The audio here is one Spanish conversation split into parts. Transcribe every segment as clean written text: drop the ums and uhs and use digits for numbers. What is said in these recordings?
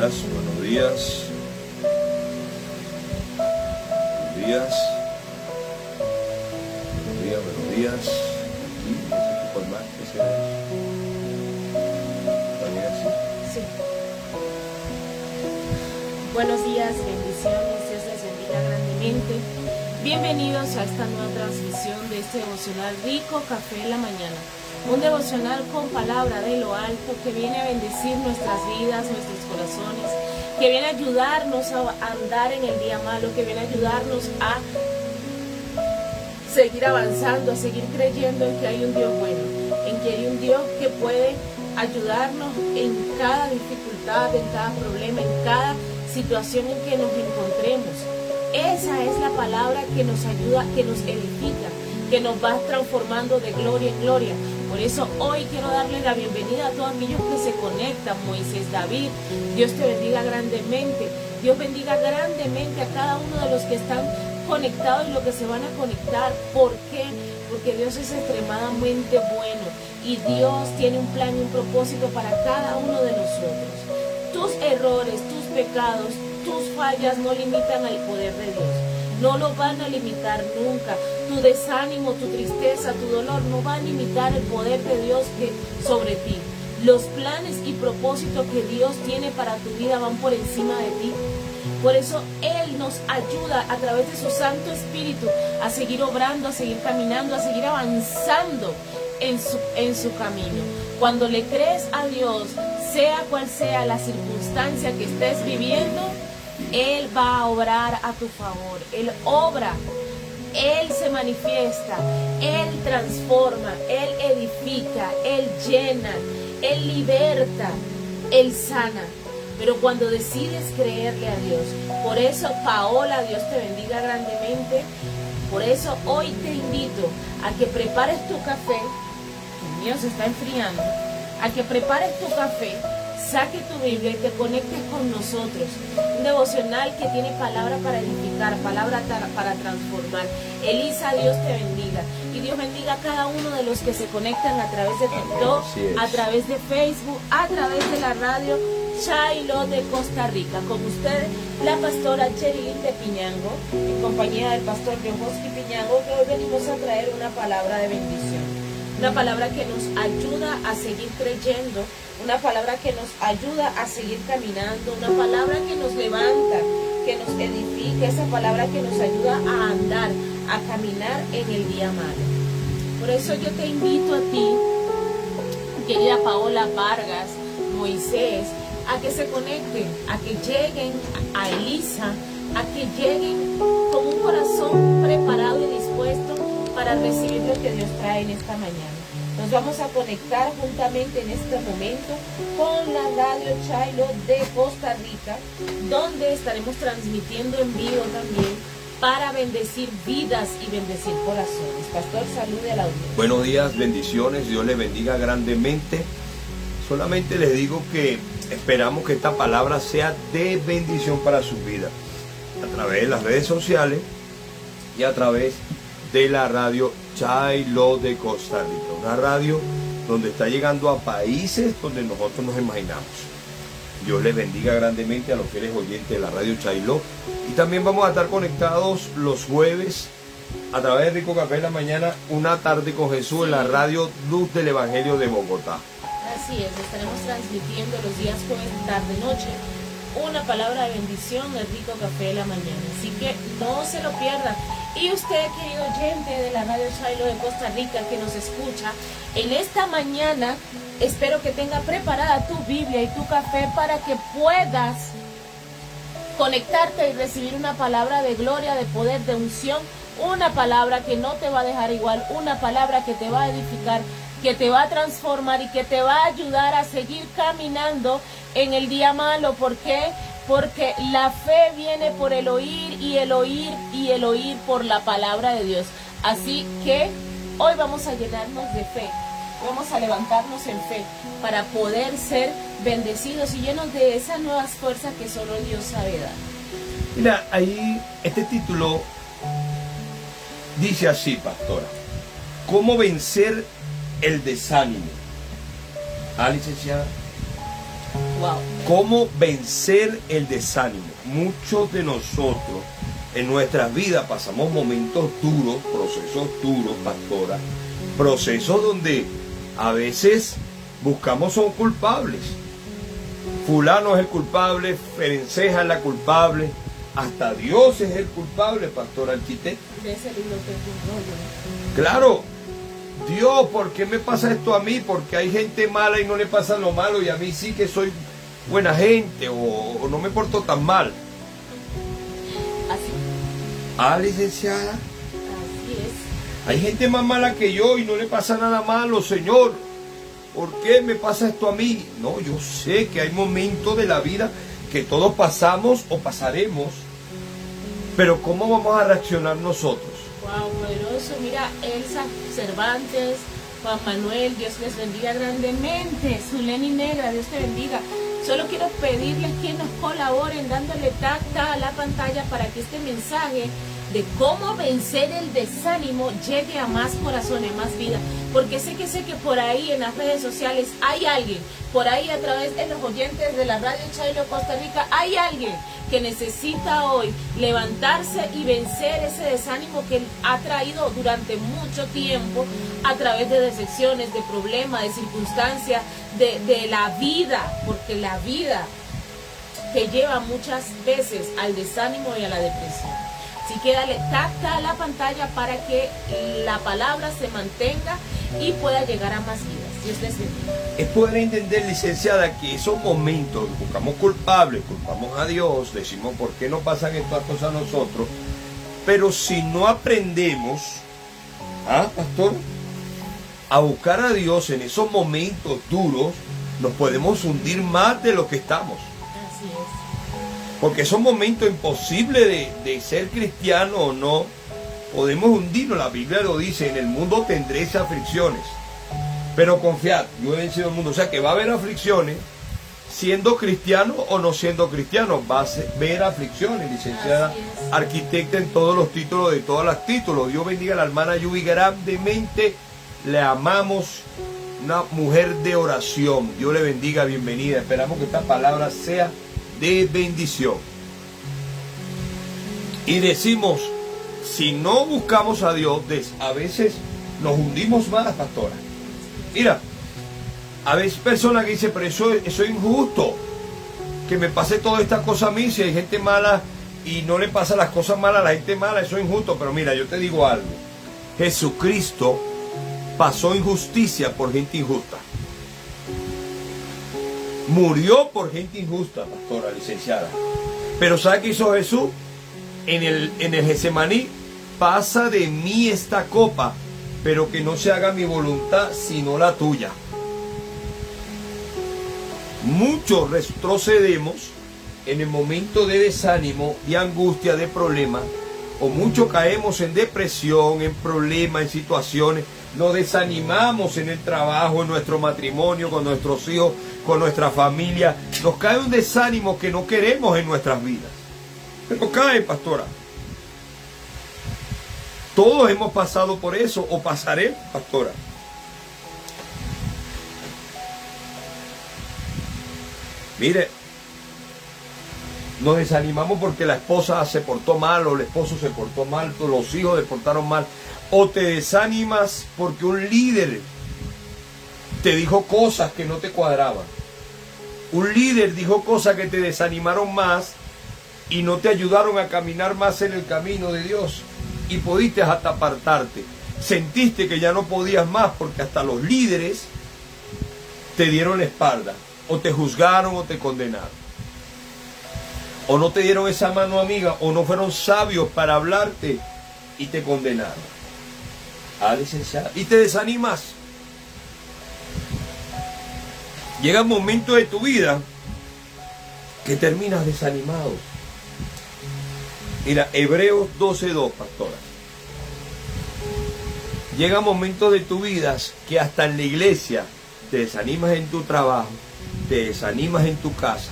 días, buenos días. Buenos días. Buenos días. Y ese tipo de más que se ve. ¿También así? Sí. Buenos días, bendiciones, Dios les bendiga grandemente. Bienvenidos a esta nueva transmisión de este devocional Rico Café en la Mañana. Un devocional con palabra de lo alto que viene a bendecir nuestras vidas, nuestros corazones, que viene a ayudarnos a andar en el día malo, que viene a ayudarnos a seguir avanzando, a seguir creyendo en que hay un Dios bueno, en que hay un Dios que puede ayudarnos en cada dificultad, en cada problema, en cada situación en que nos encontremos. Esa es la palabra que nos ayuda, que nos edifica, que nos va transformando de gloria en gloria. Por eso hoy quiero darle la bienvenida a todos aquellos que se conectan. Moisés, David, Dios te bendiga grandemente. Dios bendiga grandemente a cada uno de los que están conectados y los que se van a conectar. ¿Por qué? Porque Dios es extremadamente bueno y Dios tiene un plan y un propósito para cada uno de nosotros. Tus errores, tus pecados, tus fallas no limitan al poder de Dios. No lo van a limitar nunca. Tu desánimo, tu tristeza, tu dolor no va a limitar el poder de Dios sobre ti. Los planes y propósitos que Dios tiene para tu vida van por encima de ti. Por eso Él nos ayuda a través de su Santo Espíritu a seguir obrando, a seguir caminando, a seguir avanzando en su camino. Cuando le crees a Dios, sea cual sea la circunstancia que estés viviendo, Él va a obrar a tu favor. Él obra, Él se manifiesta, Él transforma, Él edifica, Él llena, Él liberta, Él sana. Pero cuando decides creerle a Dios, por eso Paola, Dios te bendiga grandemente. Por eso hoy te invito a que prepares tu café, el mío se está enfriando, a que prepares tu café, saque tu Biblia y te conectes con nosotros. Un devocional que tiene palabra para edificar, palabra para transformar. Elisa, Dios te bendiga. Y Dios bendiga a cada uno de los que se conectan a través de TikTok, a través de Facebook, a través de la radio Chailo de Costa Rica. Con ustedes, la pastora Cherilyn de Piñango, en compañía del pastor John Bosque Piñango, que hoy venimos a traer una palabra de bendición. Una palabra que nos ayuda a seguir creyendo, una palabra que nos ayuda a seguir caminando, una palabra que nos levanta, que nos edifica, esa palabra que nos ayuda a andar, a caminar en el día malo. Por eso yo te invito a ti, querida Paola Vargas, Moisés, a que se conecten, a que lleguen a Elisa, a que lleguen con un corazón preparado y dispuesto para recibir lo que Dios trae en esta mañana. Nos vamos a conectar juntamente en este momento con la radio Chailo de Costa Rica, donde estaremos transmitiendo en vivo también para bendecir vidas y bendecir corazones. Pastor, salude a la audiencia. Buenos días, bendiciones, Dios les bendiga grandemente. Solamente les digo que esperamos que esta palabra sea de bendición para su vida, a través de las redes sociales y a través de la radio Chailo de Costa Rica, una radio donde está llegando a países donde nosotros nos imaginamos. Dios les bendiga grandemente a los fieles oyentes de la radio Chailo. Y también vamos a estar conectados los jueves a través de Rico Café en la Mañana, una tarde con Jesús, en la radio Luz del Evangelio de Bogotá. Así es, estaremos transmitiendo los días jueves, tarde, noche, una palabra de bendición del Rico Café de la Mañana. Así que no se lo pierdan. Y usted, querido oyente de la radio Chailo de Costa Rica que nos escucha, en esta mañana espero que tenga preparada tu Biblia y tu café para que puedas conectarte y recibir una palabra de gloria, de poder, de unción, una palabra que no te va a dejar igual, una palabra que te va a edificar, que te va a transformar y que te va a ayudar a seguir caminando en el día malo. ¿Por qué? Porque la fe viene por el oír y el oír y el oír por la palabra de Dios. Así que hoy vamos a llenarnos de fe, vamos a levantarnos en fe para poder ser bendecidos y llenos de esas nuevas fuerzas que solo Dios sabe dar. Mira, ahí este título dice así, pastora: ¿cómo vencer el desánimo? Ah, licenciada. Wow. ¿Cómo vencer el desánimo? Muchos de nosotros en nuestras vidas pasamos momentos duros, procesos duros, pastora, procesos donde a veces buscamos son culpables. Fulano es el culpable, Ferenceja es la culpable, hasta Dios es el culpable, pastor arquitecto. De ese libro que es un rollo. Claro, Dios, ¿por qué me pasa esto a mí? Porque hay gente mala y no le pasa lo malo y a mí sí que soy buena gente o no me porto tan mal. Así. Ah, licenciada, Así es. hay gente más mala que yo y no le pasa nada malo, Señor. ¿Por qué me pasa esto a mí? No, yo sé que hay momentos de la vida que todos pasamos o pasaremos, pero ¿cómo vamos a reaccionar nosotros? Wow, poderoso. Mira, Elsa Cervantes, Juan Manuel, Dios les bendiga grandemente. Zuleni Negra, Dios te bendiga. Solo quiero pedirles que nos colaboren dándole tacta a la pantalla para que este mensaje de cómo vencer el desánimo llegue a más corazones, más vidas. Porque sé que por ahí en las redes sociales hay alguien, por ahí a través de los oyentes de la radio Chailo Costa Rica, hay alguien que necesita hoy levantarse y vencer ese desánimo que ha traído durante mucho tiempo a través de decepciones, de problemas, de circunstancias, de la vida, porque la vida que lleva muchas veces al desánimo y a la depresión. Así que dale tacta a la pantalla para que la palabra se mantenga y pueda llegar a más vidas. Dios les bendiga. Es poder entender, licenciada, que esos momentos buscamos culpables, culpamos a Dios, decimos por qué no pasan estas cosas a nosotros, pero si no aprendemos, pastor, a buscar a Dios en esos momentos duros, nos podemos hundir más de lo que estamos. Así es. Porque son momentos imposibles de ser cristiano o no, podemos hundirnos. La Biblia lo dice, en el mundo tendréis aflicciones, pero confiad, yo he vencido el mundo. O sea que va a haber aflicciones, siendo cristiano o no siendo cristiano, va a ver aflicciones, licenciada arquitecta en todos los títulos, de todos los títulos. Dios bendiga a la hermana Yubi grandemente, le amamos, una mujer de oración. Dios le bendiga, bienvenida. Esperamos que esta palabra sea de bendición. Y decimos, si no buscamos a Dios, a veces nos hundimos más, pastora. Mira, a veces personas que dicen, pero eso es injusto, que me pase toda esta cosa a mí, si hay gente mala y no le pasa las cosas malas a la gente mala, eso es injusto. Pero mira, yo te digo algo, Jesucristo pasó injusticia por gente injusta. Murió por gente injusta, pastora, licenciada. Pero ¿sabe qué hizo Jesús? En el Getsemaní, pasa de mí esta copa, pero que no se haga mi voluntad, sino la tuya. Muchos retrocedemos en el momento de desánimo, de angustia, de problema, o muchos caemos en depresión, en problemas, en situaciones. Nos desanimamos en el trabajo, en nuestro matrimonio, con nuestros hijos, con nuestra familia. Nos cae un desánimo que no queremos en nuestras vidas. Pero cae, pastora. Todos hemos pasado por eso, o pasaremos, pastora. Mire, nos desanimamos porque la esposa se portó mal, o el esposo se portó mal, o los hijos se portaron mal. O te desanimas porque un líder te dijo cosas que no te cuadraban. Un líder dijo cosas que te desanimaron más y no te ayudaron a caminar más en el camino de Dios. Y pudiste hasta apartarte. Sentiste que ya no podías más porque hasta los líderes te dieron la espalda. O te juzgaron o te condenaron. O no te dieron esa mano amiga, o no fueron sabios para hablarte y te condenaron. Licenciada. Y te desanimas. Llega un momento de tu vida que terminas desanimado. Mira, Hebreos 12:2, pastora. Llega momentos de tu vida que hasta en la iglesia te desanimas en tu trabajo, te desanimas en tu casa,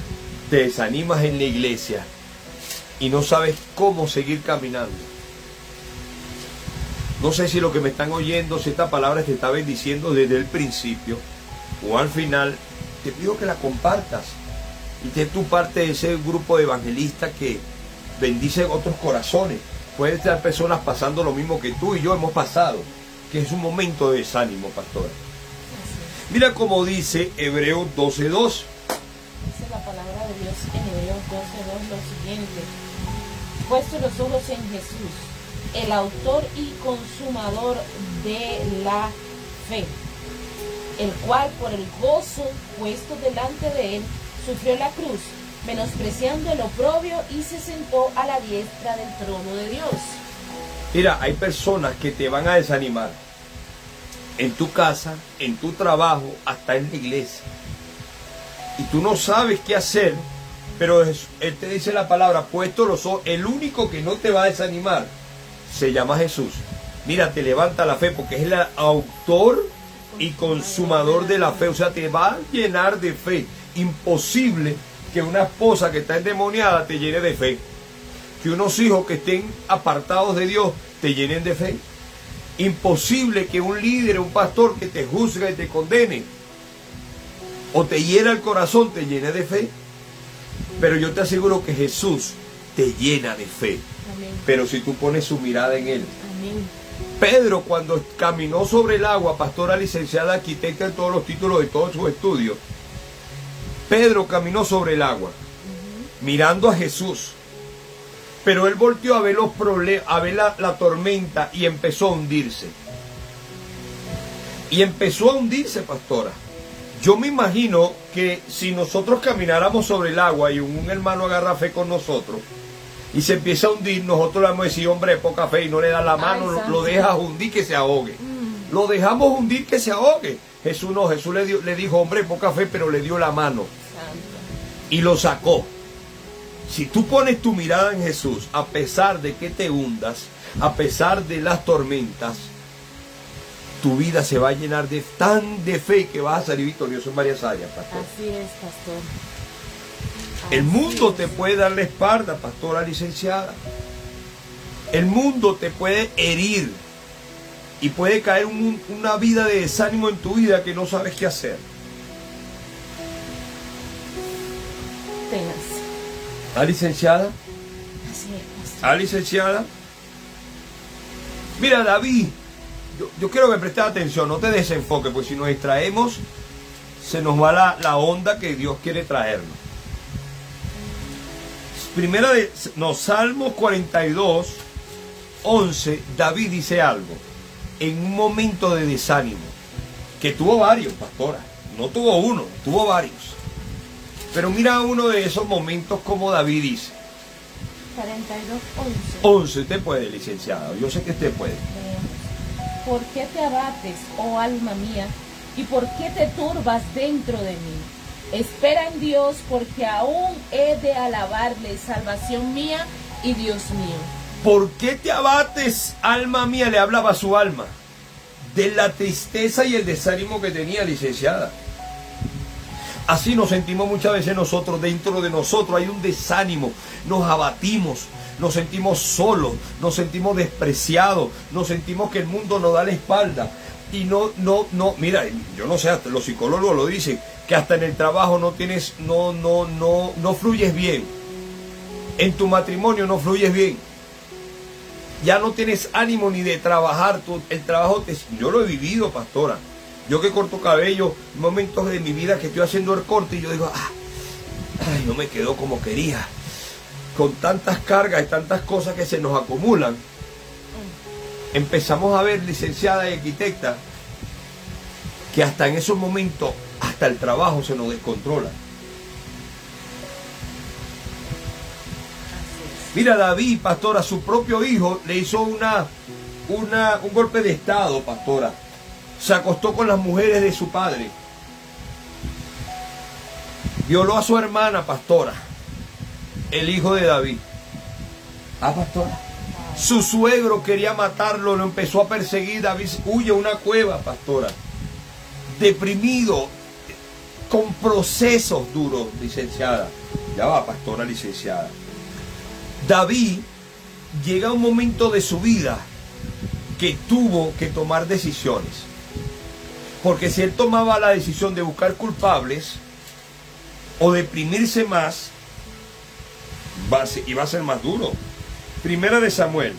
te desanimas en la iglesia y no sabes cómo seguir caminando. No sé si lo que me están oyendo, si esta palabra te está bendiciendo desde el principio o al final, te pido que la compartas. Y que tú parte de ese grupo de evangelistas que bendice otros corazones. Puede estar personas pasando lo mismo que tú y yo hemos pasado, que es un momento de desánimo, pastora. Mira cómo dice Hebreos 12:2. Dice la palabra de Dios en Hebreos 12:2 lo siguiente: puesto los ojos en Jesús, el autor y consumador de la fe, el cual por el gozo puesto delante de él sufrió la cruz, menospreciando el oprobio, y se sentó a la diestra del trono de Dios. Mira, hay personas que te van a desanimar en tu casa, en tu trabajo, hasta en la iglesia. Y tú no sabes qué hacer, pero Él te dice la palabra, puesto los ojos, el único que no te va a desanimar se llama Jesús. Mira, te levanta la fe porque es el autor y consumador de la fe. O sea, te va a llenar de fe. Imposible que una esposa que está endemoniada te llene de fe. Que unos hijos que estén apartados de Dios te llenen de fe. Imposible que un líder, un pastor que te juzgue y te condene o te hiera el corazón te llene de fe. Pero yo te aseguro que Jesús te llena de fe. Amén. Pero si tú pones su mirada en Él. Amén. Pedro, cuando caminó sobre el agua, pastora licenciada, arquitecta en todos los títulos de todos sus estudios, Pedro caminó sobre el agua, mirando a Jesús. Pero él volteó a ver los problemas, a ver la tormenta, y empezó a hundirse. Y empezó a hundirse, pastora. Yo me imagino que si nosotros camináramos sobre el agua y un hermano agarra fe con nosotros y se empieza a hundir, nosotros le vamos a decir, hombre, poca fe, y no le da la mano, lo dejas hundir que se ahogue. Lo dejamos hundir que se ahogue. Jesús no, Jesús le dijo, hombre, poca fe, pero le dio la mano y lo sacó. Si tú pones tu mirada en Jesús, a pesar de que te hundas, a pesar de las tormentas, tu vida se va a llenar de tan de fe que vas a salir victorioso en varias áreas, pastor. Así es, pastor. El mundo te puede dar la espalda, pastora licenciada. El mundo te puede herir y puede caer una vida de desánimo en tu vida que no sabes qué hacer. Tengas. ¿Ah, licenciada? Así es, pastor. ¿Ah, licenciada? Mira, David, yo quiero que prestes atención, no te desenfoques, porque si nos distraemos, se nos va la onda que Dios quiere traernos. Salmos 42, 11, David dice algo, en un momento de desánimo, que tuvo varios, pastora, no tuvo uno, tuvo varios. Pero mira uno de esos momentos como David dice. 42, 11. 11, usted puede, licenciada, yo sé que usted puede. ¿Por qué te abates, oh alma mía? ¿Y por qué te turbas dentro de mí? Espera en Dios, porque aún he de alabarle, salvación mía y Dios mío. ¿Por qué te abates, alma mía? Le hablaba a su alma de la tristeza y el desánimo que tenía, licenciada. Así nos sentimos muchas veces nosotros, dentro de nosotros hay un desánimo, nos abatimos, nos sentimos solos, nos sentimos despreciados, nos sentimos que el mundo nos da la espalda. Y no, mira, yo no sé, hasta los psicólogos lo dicen, que hasta en el trabajo no fluyes bien. En tu matrimonio no fluyes bien. Ya no tienes ánimo ni de trabajar, el trabajo yo lo he vivido, pastora. Yo que corto cabello, momentos de mi vida que estoy haciendo el corte y yo digo, ay, no me quedó como quería. Con tantas cargas y tantas cosas que se nos acumulan, empezamos a ver, licenciada y arquitecta, que hasta en esos momentos, hasta el trabajo se nos descontrola. Mira, David, pastora, su propio hijo le hizo un golpe de estado, pastora. Se acostó con las mujeres de su padre. Violó a su hermana, pastora, el hijo de David. Ah, pastora. Su suegro quería matarlo, lo empezó a perseguir. David huye a una cueva, pastora. Deprimido, con procesos duros, licenciada. Ya va, pastora licenciada. David llega a un momento de su vida que tuvo que tomar decisiones. Porque si él tomaba la decisión de buscar culpables, o deprimirse más, y va a ser más duro. Primera de Samuel.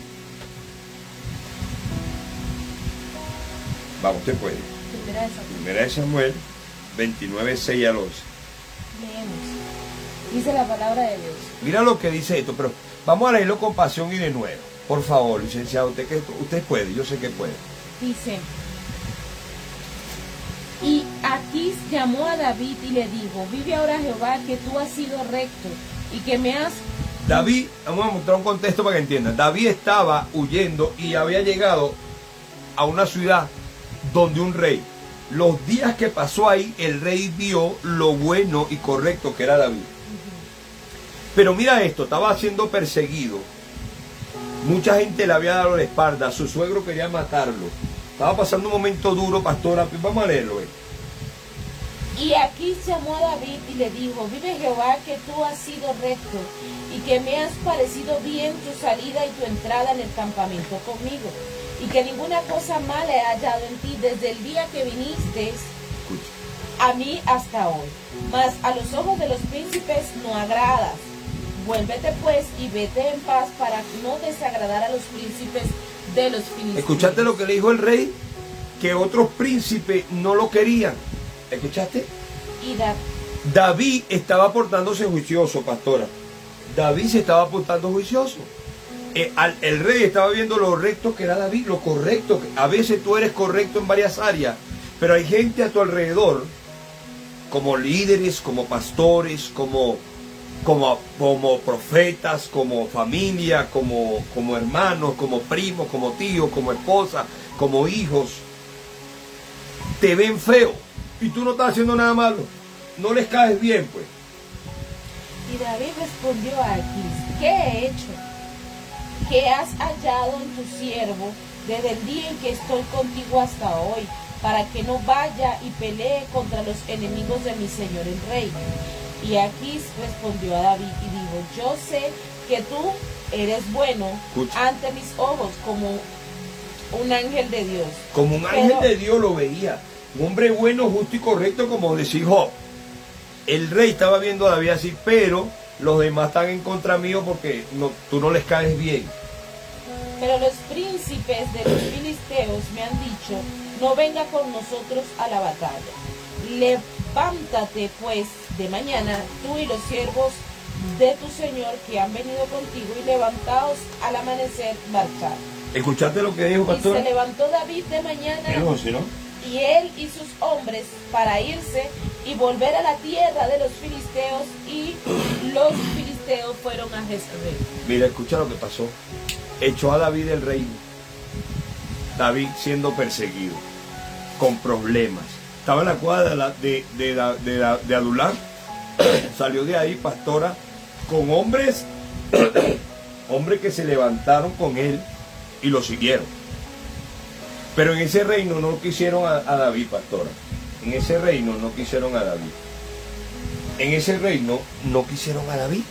Vamos, usted puede. Primera de Samuel, 29, 6 al 11. Leemos. Dice la palabra de Dios. Mira lo que dice esto, pero vamos a leerlo con pasión y de nuevo. Por favor, licenciado, usted puede, yo sé que puede. Dice: y Aquis llamó a David y le dijo: vive ahora Jehová, que tú has sido recto y que me has... David, vamos a mostrar un contexto para que entiendan. David estaba huyendo y había llegado a una ciudad donde un rey. Los días que pasó ahí, el rey vio lo bueno y correcto que era David. Pero mira esto, estaba siendo perseguido. Mucha gente le había dado la espalda, su suegro quería matarlo. Estaba pasando un momento duro, pastora. Vamos a leerlo. Y Aquis llamó a David y le dijo: vive Jehová, que tú has sido recto y que me has parecido bien tu salida y tu entrada en el campamento conmigo, y que ninguna cosa mala he hallado en ti desde el día que viniste a mí hasta hoy. Mas a los ojos de los príncipes no agradas. Vuélvete pues y vete en paz para no desagradar a los príncipes de los filisteos. ¿Escuchaste lo que le dijo el rey? Que otros príncipes no lo querían. ¿Escuchaste? Y David estaba portándose juicioso, pastora. David se estaba portando juicioso. El rey estaba viendo lo recto que era David, lo correcto. A veces tú eres correcto en varias áreas, pero hay gente a tu alrededor, como líderes, como pastores, como profetas, como familia, como hermanos, como primos, como tíos, como esposa, como hijos. Te ven feo y tú no estás haciendo nada malo. No les caes bien, pues. Y David respondió a Aquis: ¿qué he hecho? ¿Qué has hallado en tu siervo desde el día en que estoy contigo hasta hoy, para que no vaya y pelee contra los enemigos de mi señor el rey? Y Aquis respondió a David y dijo: yo sé que tú eres bueno ante mis ojos, como un ángel de Dios. Como un ángel de Dios lo veía. Un hombre bueno, justo y correcto, como decía Job. El rey estaba viendo a David así, pero los demás están en contra mío porque tú no les caes bien. Pero los príncipes de los filisteos me han dicho: no venga con nosotros a la batalla. Levántate pues de mañana, tú y los siervos de tu señor que han venido contigo, y levantaos al amanecer, marchad. ¿Escuchaste lo que dijo, pastor? Y se levantó David de mañana, y él y sus hombres, para irse y volver a la tierra de los filisteos, y los filisteos fueron a Jezreel. Mira, escucha lo que pasó. Echó a David del reino. David siendo perseguido, con problemas. Estaba en la cuadra de Adulam. Salió de ahí, pastora, con hombres que se levantaron con él y lo siguieron. Pero en ese reino no quisieron a David, pastora. En ese reino no quisieron a David. En ese reino no quisieron a David,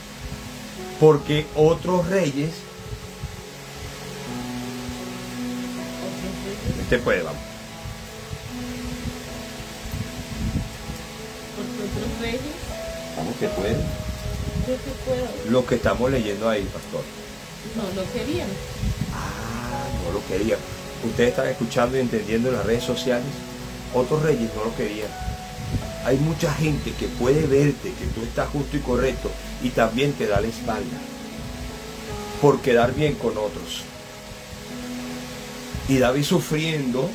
porque otros reyes... Este puede, vamos. Otros reyes. Vamos, que puede. Yo que puedo. Lo que estamos leyendo ahí, pastor. No lo querían. No lo querían. Ustedes están escuchando y entendiendo en las redes sociales. Otros reyes no lo querían. Hay mucha gente que puede verte que tú estás justo y correcto y también te da la espalda por quedar bien con otros. Y David, sufriendo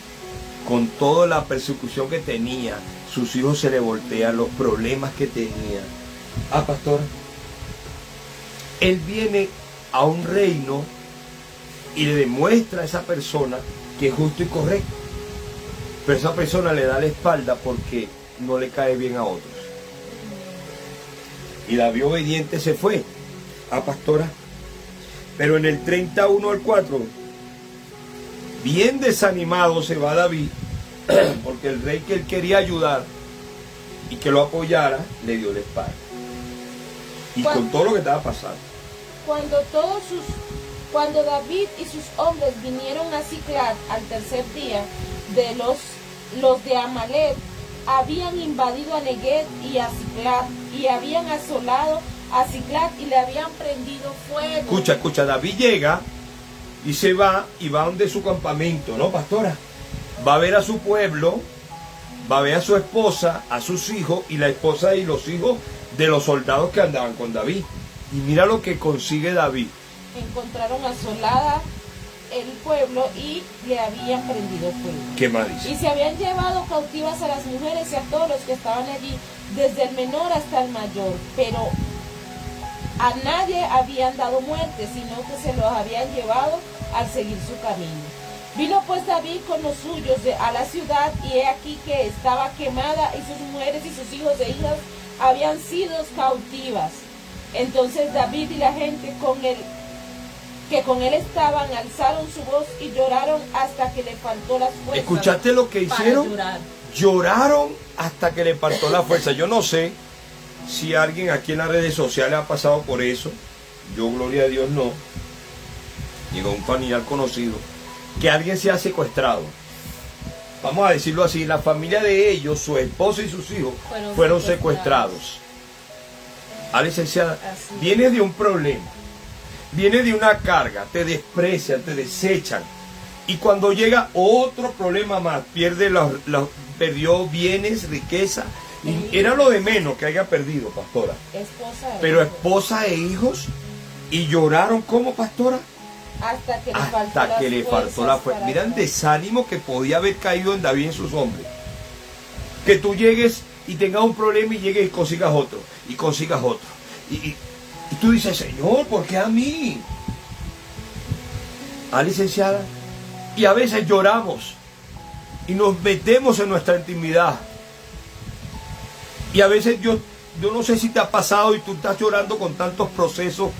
con toda la persecución que tenía, sus hijos se le voltean, los problemas que tenía. Pastor, él viene a un reino y le demuestra a esa persona que es justo y correcto, pero esa persona le da la espalda porque no le cae bien a otros. Y David obediente se fue. Pastora, pero en el 31 al 4, bien desanimado se va David, porque el rey que él quería ayudar y que lo apoyara, le dio la espalda. Y con todo lo que estaba pasando. Cuando David y sus hombres vinieron a Siclag al tercer día, de los de Amalek habían invadido a Neguet y a Ziklag, y habían asolado a Ziklag y le habían prendido fuego. Escucha, David llega y se va y va donde su campamento, ¿no, pastora? Va a ver a su pueblo, va a ver a su esposa, a sus hijos y la esposa y los hijos de los soldados que andaban con David. Y mira lo que consigue David. Encontraron asolada el pueblo y le habían prendido fuego. ¿Qué más dice? Y se habían llevado cautivas a las mujeres y a todos los que estaban allí, desde el menor hasta el mayor, pero a nadie habían dado muerte, sino que se los habían llevado al seguir su camino. Vino pues David con los suyos a la ciudad, y he aquí que estaba quemada, y sus mujeres y sus hijos e hijas habían sido cautivas. Entonces David y la gente que con él estaban alzaron su voz y lloraron hasta que le faltó las fuerzas. ¿Escuchaste lo que hicieron? Lloraron hasta que le faltó la fuerza. Yo no sé si alguien aquí en las redes sociales ha pasado por eso. Yo, gloria a Dios, no. Llegó un familiar conocido que alguien se ha secuestrado. Vamos a decirlo así, la familia de ellos, su esposo y sus hijos, fueron secuestrados. Licenciada, viene de un problema, viene de una carga, te desprecian, te desechan, y cuando llega otro problema más, perdió bienes, riqueza, y era lo de menos que haya perdido, pastora. Pero esposa e hijos, y lloraron como, pastora, hasta que le faltó la fuerza. Mira el desánimo que podía haber caído en David y en sus hombres. Que tú llegues y tengas un problema y llegues y consigas otro, y consigas otro. Y tú dices, Señor, ¿por qué a mí? Licenciada, y a veces lloramos y nos metemos en nuestra intimidad. Y a veces yo no sé si te ha pasado y tú estás llorando con tantos procesos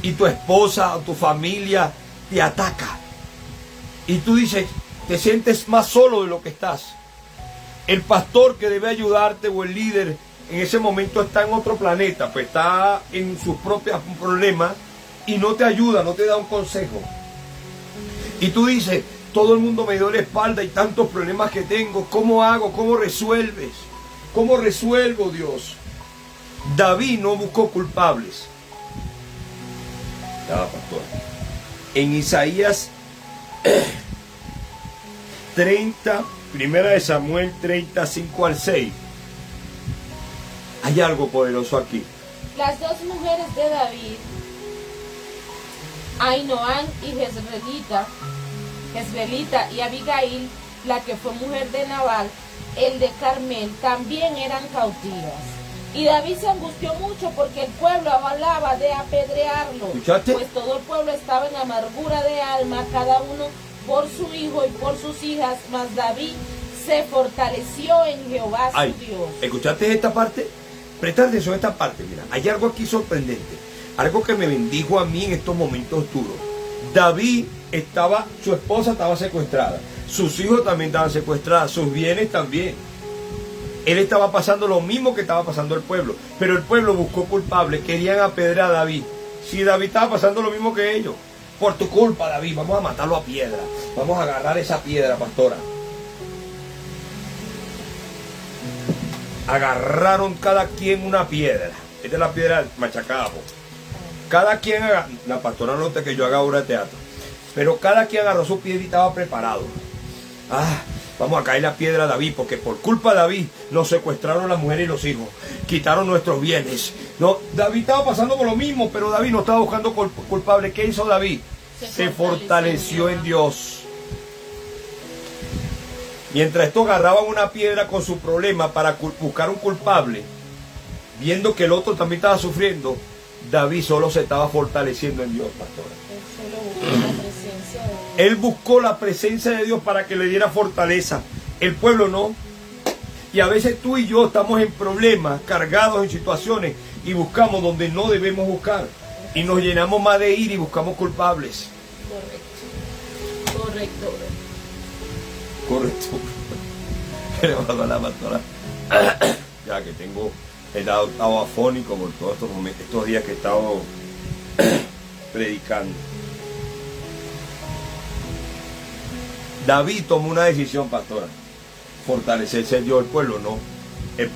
y tu esposa o tu familia te ataca. Y tú dices, te sientes más solo de lo que estás. El pastor que debe ayudarte o el líder en ese momento está en otro planeta, pues está en sus propios problemas y no te ayuda, no te da un consejo. Y tú dices, todo el mundo me duele la espalda y tantos problemas que tengo, ¿cómo hago? ¿Cómo resuelves? ¿Cómo resuelvo, Dios? David no buscó culpables. Pastor. En Isaías 30, primera de Samuel 35 al 6, hay algo poderoso aquí. Las dos mujeres de David, Ainoam y Jezreelita, y Abigail, la que fue mujer de Nabal, el de Carmel, también eran cautivas. Y David se angustió mucho porque el pueblo hablaba de apedrearlo. ¿Escuchaste? Pues todo el pueblo estaba en amargura de alma, cada uno por su hijo y por sus hijas, mas David se fortaleció en Jehová su Dios. ¿Escuchaste esta parte? Presta atención a esta parte. Mira, hay algo aquí sorprendente, algo que me bendijo a mí en estos momentos duros. David su esposa estaba secuestrada, sus hijos también estaban secuestrados, sus bienes también. Él estaba pasando lo mismo que estaba pasando el pueblo, pero el pueblo buscó culpables, querían apedrear a David. Si David estaba pasando lo mismo que ellos, por tu culpa, David, vamos a matarlo a piedra, vamos a agarrar esa piedra, pastora. Agarraron cada quien una piedra. Esta es la piedra machacada. Cada quien la pastora nota que yo haga obra de teatro, pero cada quien agarró su piedra y estaba preparado. Vamos a caer la piedra a David, porque por culpa de David nos secuestraron las mujeres y los hijos, quitaron nuestros bienes. No, David estaba pasando por lo mismo, pero David no estaba buscando culpable. ¿Qué hizo David? Se fortaleció en Dios. Mientras estos agarraban una piedra con su problema para buscar un culpable, viendo que el otro también estaba sufriendo, David solo se estaba fortaleciendo en Dios, pastora. Él buscó la presencia de Dios para que le diera fortaleza. El pueblo no. Y a veces tú y yo estamos en problemas, cargados en situaciones, y buscamos donde no debemos buscar. Y nos llenamos más de ira y buscamos culpables. Correcto. Correcto. La pastora. Ya que he estado afónico por todos estos días que he estado predicando. David tomó una decisión, pastora. fortalecerse Dios, el pueblo no. El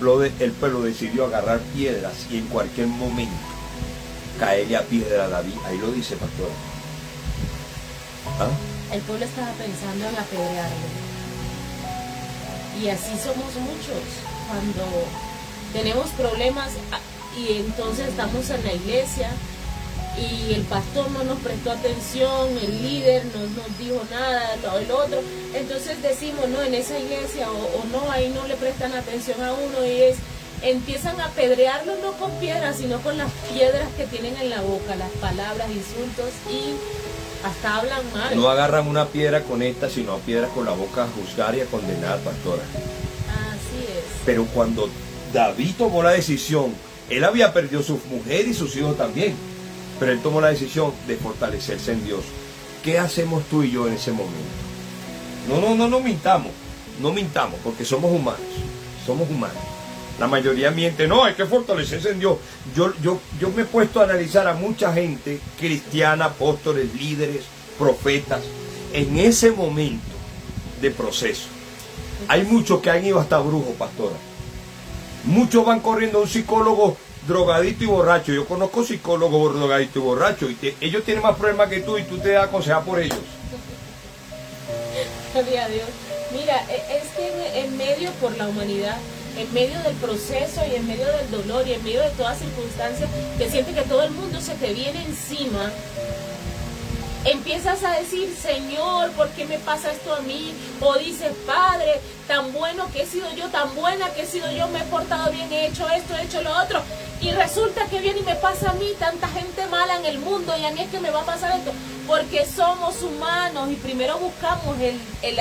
pueblo decidió agarrar piedras y en cualquier momento caerle a piedra a David. Ahí lo dice, pastor. ¿Ah? El pueblo estaba pensando en apedrearlo. Y así somos muchos. Cuando tenemos problemas y entonces estamos en la iglesia y el pastor no nos prestó atención, el líder no nos dijo nada, todo el otro, entonces decimos, no, en esa iglesia o no, ahí no le prestan atención a uno y empiezan a apedrearlo no con piedras, sino con las piedras que tienen en la boca, las palabras, insultos y hasta hablan mal. No agarran una piedra con esta, sino a piedras con la boca a juzgar y a condenar, pastora. Así es. Pero cuando David tomó la decisión, él había perdido su mujer y sus hijos también, pero él tomó la decisión de fortalecerse en Dios. ¿Qué hacemos tú y yo en ese momento? No mintamos, porque somos humanos, La mayoría miente, no, hay que fortalecerse en Dios. Yo me he puesto a analizar a mucha gente cristiana, apóstoles, líderes, profetas, en ese momento de proceso. Hay muchos que han ido hasta brujos, pastora. Muchos van corriendo a un psicólogo drogadito y borracho. Yo conozco psicólogos drogadito y borracho y ellos tienen más problemas que tú y tú te das a aconsejar por ellos. Gloria a Dios. Mira, es que en medio por la humanidad, en medio del proceso y en medio del dolor y en medio de todas circunstancias que sientes que todo el mundo se te viene encima, empiezas a decir, Señor, ¿por qué me pasa esto a mí? O dices, Padre, tan bueno que he sido yo, tan buena que he sido yo, me he portado bien, he hecho esto, he hecho lo otro. Y resulta que viene y me pasa a mí, tanta gente mala en el mundo, y a mí es que me va a pasar esto. Porque somos humanos y primero buscamos el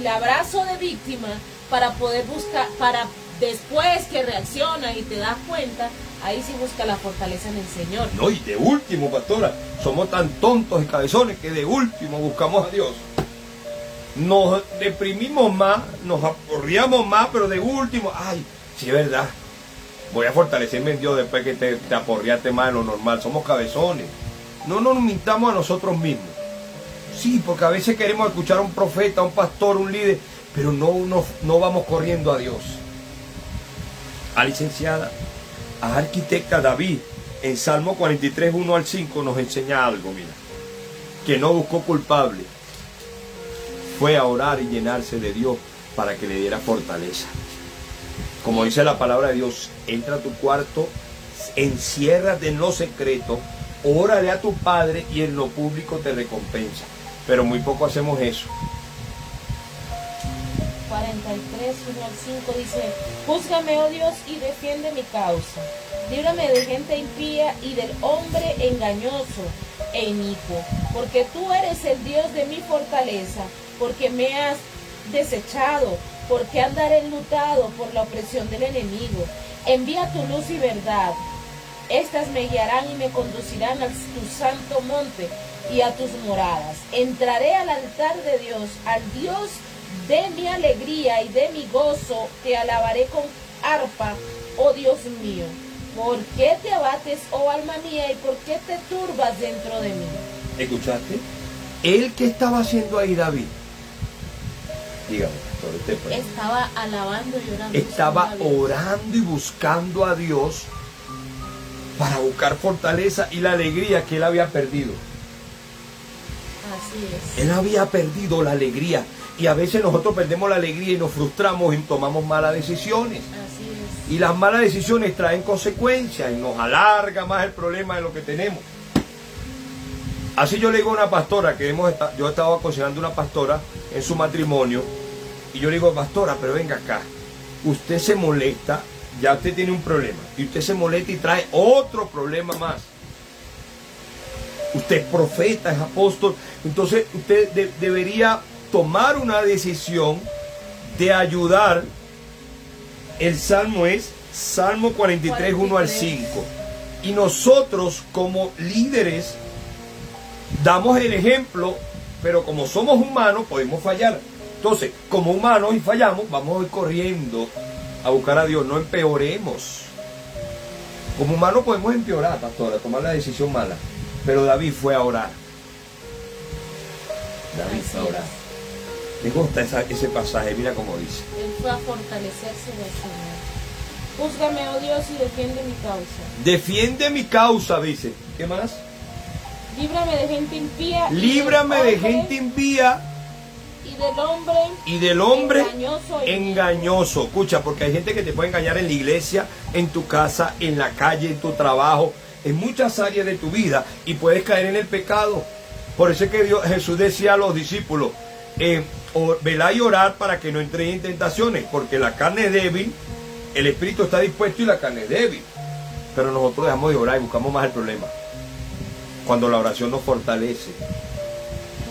abrazo de víctima para poder buscar, para después que reaccionas y te das cuenta, ahí sí busca la fortaleza en el Señor. No, y de último, pastora, somos tan tontos y cabezones que de último buscamos a Dios. Nos deprimimos más, nos aporreamos más, pero de último, ay, sí es verdad, voy a fortalecerme en Dios después que te aporreaste más de lo normal. Somos cabezones. No nos mintamos a nosotros mismos. Sí, porque a veces queremos escuchar a un profeta, a un pastor, un líder, pero no vamos corriendo a Dios. A licenciada, a arquitecta David, en Salmo 43, 1 al 5 nos enseña algo, mira, que no buscó culpable, fue a orar y llenarse de Dios para que le diera fortaleza. Como dice la palabra de Dios, entra a tu cuarto, enciérrate en lo secreto, órale a tu Padre y en lo público te recompensa. Pero muy poco hacemos eso. 43, 1 al 5 dice, júzgame, oh Dios, y defiende mi causa. Líbrame de gente impía y del hombre engañoso e inicuo, porque tú eres el Dios de mi fortaleza, porque me has desechado, porque andaré enlutado por la opresión del enemigo. Envía tu luz y verdad, estas me guiarán y me conducirán a tu santo monte y a tus moradas. Entraré al altar de Dios, al Dios de mi alegría y de mi gozo, te alabaré con arpa, oh Dios mío. ¿Por qué te abates, oh alma mía, y por qué te turbas dentro de mí? ¿Escuchaste? ¿El que estaba haciendo ahí, David? Dígame, pastor, usted puede. Estaba alabando y orando. Estaba orando y buscando a Dios para buscar fortaleza y la alegría que él había perdido. Así es. Él había perdido la alegría. Y a veces nosotros perdemos la alegría y nos frustramos y tomamos malas decisiones. Así es. Y las malas decisiones traen consecuencias y nos alarga más el problema de lo que tenemos. Así yo le digo a una pastora que yo estaba aconsejando a una pastora en su matrimonio. Y yo le digo, pastora, pero venga acá. Usted se molesta, ya usted tiene un problema. Y usted se molesta y trae otro problema más. Usted es profeta, es apóstol. Entonces usted debería tomar una decisión de ayudar. El salmo es Salmo 43, 1 al 5. Y nosotros como líderes damos el ejemplo, pero como somos humanos podemos fallar. Entonces, como humanos y fallamos, vamos a ir corriendo a buscar a Dios. No empeoremos. Como humanos podemos empeorar, pastora, tomar la decisión mala. Pero David fue a orar. David fue a orar. Me gusta ese pasaje, mira cómo dice. Él fue a fortalecerse del Señor. Júzgame, oh Dios, y defiende mi causa. Defiende mi causa, dice. ¿Qué más? Líbrame de gente impía. Líbrame de gente impía. Y del hombre engañoso. Escucha, porque hay gente que te puede engañar en la iglesia, en tu casa, en la calle, en tu trabajo, en muchas áreas de tu vida, y puedes caer en el pecado. Por eso es que Jesús decía a los discípulos, velad y orad para que no entréis en tentaciones, porque la carne es débil, el espíritu está dispuesto y la carne es débil. Pero nosotros dejamos de orar y buscamos más el problema. Cuando la oración nos fortalece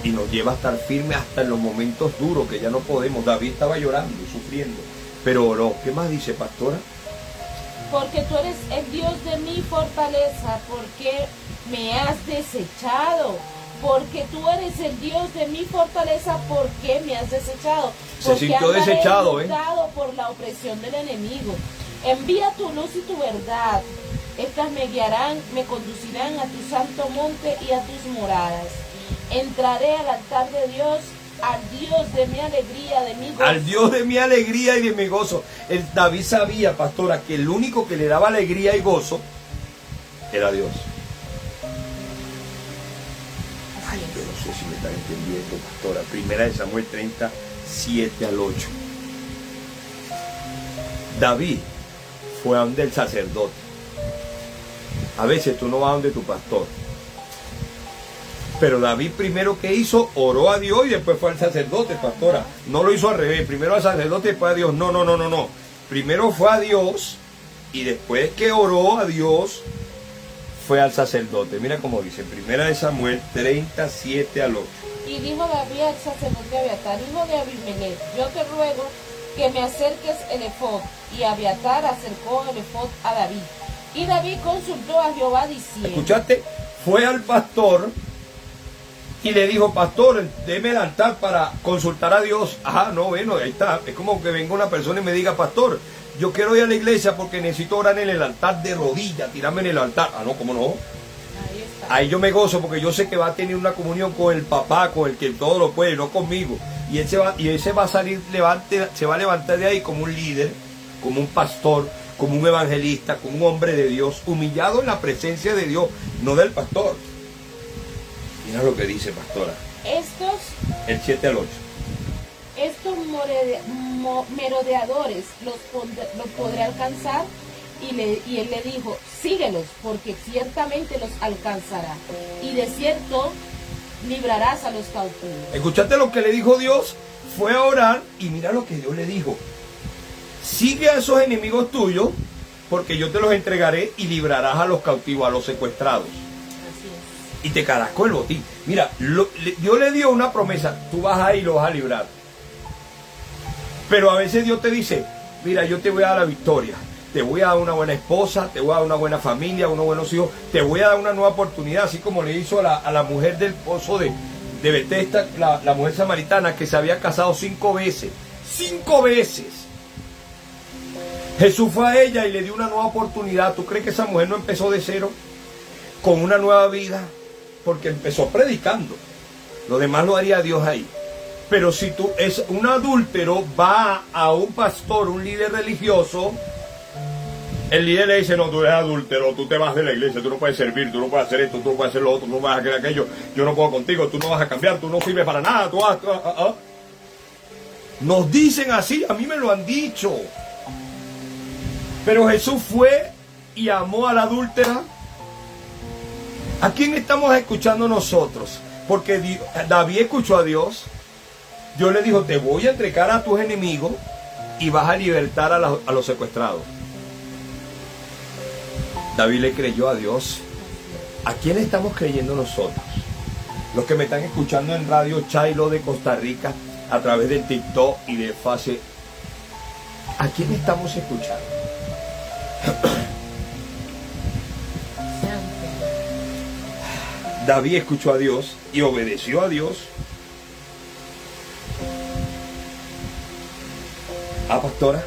y nos lleva a estar firmes hasta en los momentos duros que ya no podemos. David estaba llorando, sufriendo, pero oró. ¿Qué más dice, pastora? Porque tú eres el Dios de mi fortaleza, porque me has desechado. Porque tú eres el Dios de mi fortaleza, porque me has desechado. Se sintió desechado, por la opresión del enemigo. Envía tu luz y tu verdad. Estas me guiarán, me conducirán a tu santo monte y a tus moradas. Entraré al altar de Dios, al Dios de mi alegría, de mi gozo. Al Dios de mi alegría y de mi gozo. David sabía, pastora, que el único que le daba alegría y gozo era Dios. Ay, yo no sé si me están entendiendo, pastora. Primera de Samuel 37 al 8. David fue a donde el sacerdote. A veces tú no vas a donde tu pastor. Pero David primero que hizo, oró a Dios y después fue al sacerdote, pastora. No lo hizo al revés, primero al sacerdote y después a Dios. No. Primero fue a Dios y después que oró a Dios, fue al sacerdote. Mira cómo dice, primera de Samuel 37 al 8. Y dijo David al sacerdote Abiatar, hijo de Abimelech, yo te ruego que me acerques el efod. Y Abiatar acercó el efod a David. Y David consultó a Jehová diciendo... ¿Escuchaste? Fue al pastor y le dijo, pastor, deme el altar para consultar a Dios. No, bueno, ahí está. Es como que venga una persona y me diga, pastor, yo quiero ir a la iglesia porque necesito orar en el altar de rodillas, tirarme en el altar. No, ¿cómo no? Ahí está. Ahí yo me gozo porque yo sé que va a tener una comunión con el papá, con el que todo lo puede, no conmigo. Y él se va a salir, se va a levantar de ahí como un líder, como un pastor, como un evangelista, como un hombre de Dios, humillado en la presencia de Dios, no del pastor. Mira lo que dice, pastora. El 7 al 8. Estos merodeadores los podré alcanzar. Y él le dijo, síguelos, porque ciertamente los alcanzará. Y de cierto librarás a los cautivos. ¿Escuchaste lo que le dijo Dios? Fue a orar y mira lo que Dios le dijo. Sigue a esos enemigos tuyos, porque yo te los entregaré y librarás a los cautivos, a los secuestrados. Así es. Y te quedarás con el botín. Mira, Dios le dio una promesa, tú vas ahí y lo vas a librar. Pero a veces Dios te dice, mira, yo te voy a dar la victoria. Te voy a dar una buena esposa, te voy a dar una buena familia, unos buenos hijos, te voy a dar una nueva oportunidad, así como le hizo a la mujer del pozo de Betesda, la mujer samaritana que se había casado 5 veces. 5 veces. Jesús fue a ella y le dio una nueva oportunidad. ¿Tú crees que esa mujer no empezó de cero? Con una nueva vida, porque empezó predicando. Lo demás lo haría Dios ahí. Pero si tú es un adúltero, va a un pastor, un líder religioso, el líder le dice, no, tú eres adúltero, tú te vas de la iglesia, tú no puedes servir, tú no puedes hacer esto, tú no puedes hacer lo otro, tú no vas a hacer aquello, yo no puedo contigo, tú no vas a cambiar, tú no sirves para nada, tú vas... Nos dicen así, a mí me lo han dicho. Pero Jesús fue y amó a la adúltera. ¿A quién estamos escuchando nosotros? Porque David escuchó a Dios. Dios le dijo, te voy a entregar a tus enemigos y vas a libertar a los secuestrados. David le creyó a Dios. ¿A quién estamos creyendo nosotros? Los que me están escuchando en Radio Chailo de Costa Rica, a través del TikTok y de Face. ¿A quién estamos escuchando? David escuchó a Dios y obedeció a Dios. Pastora.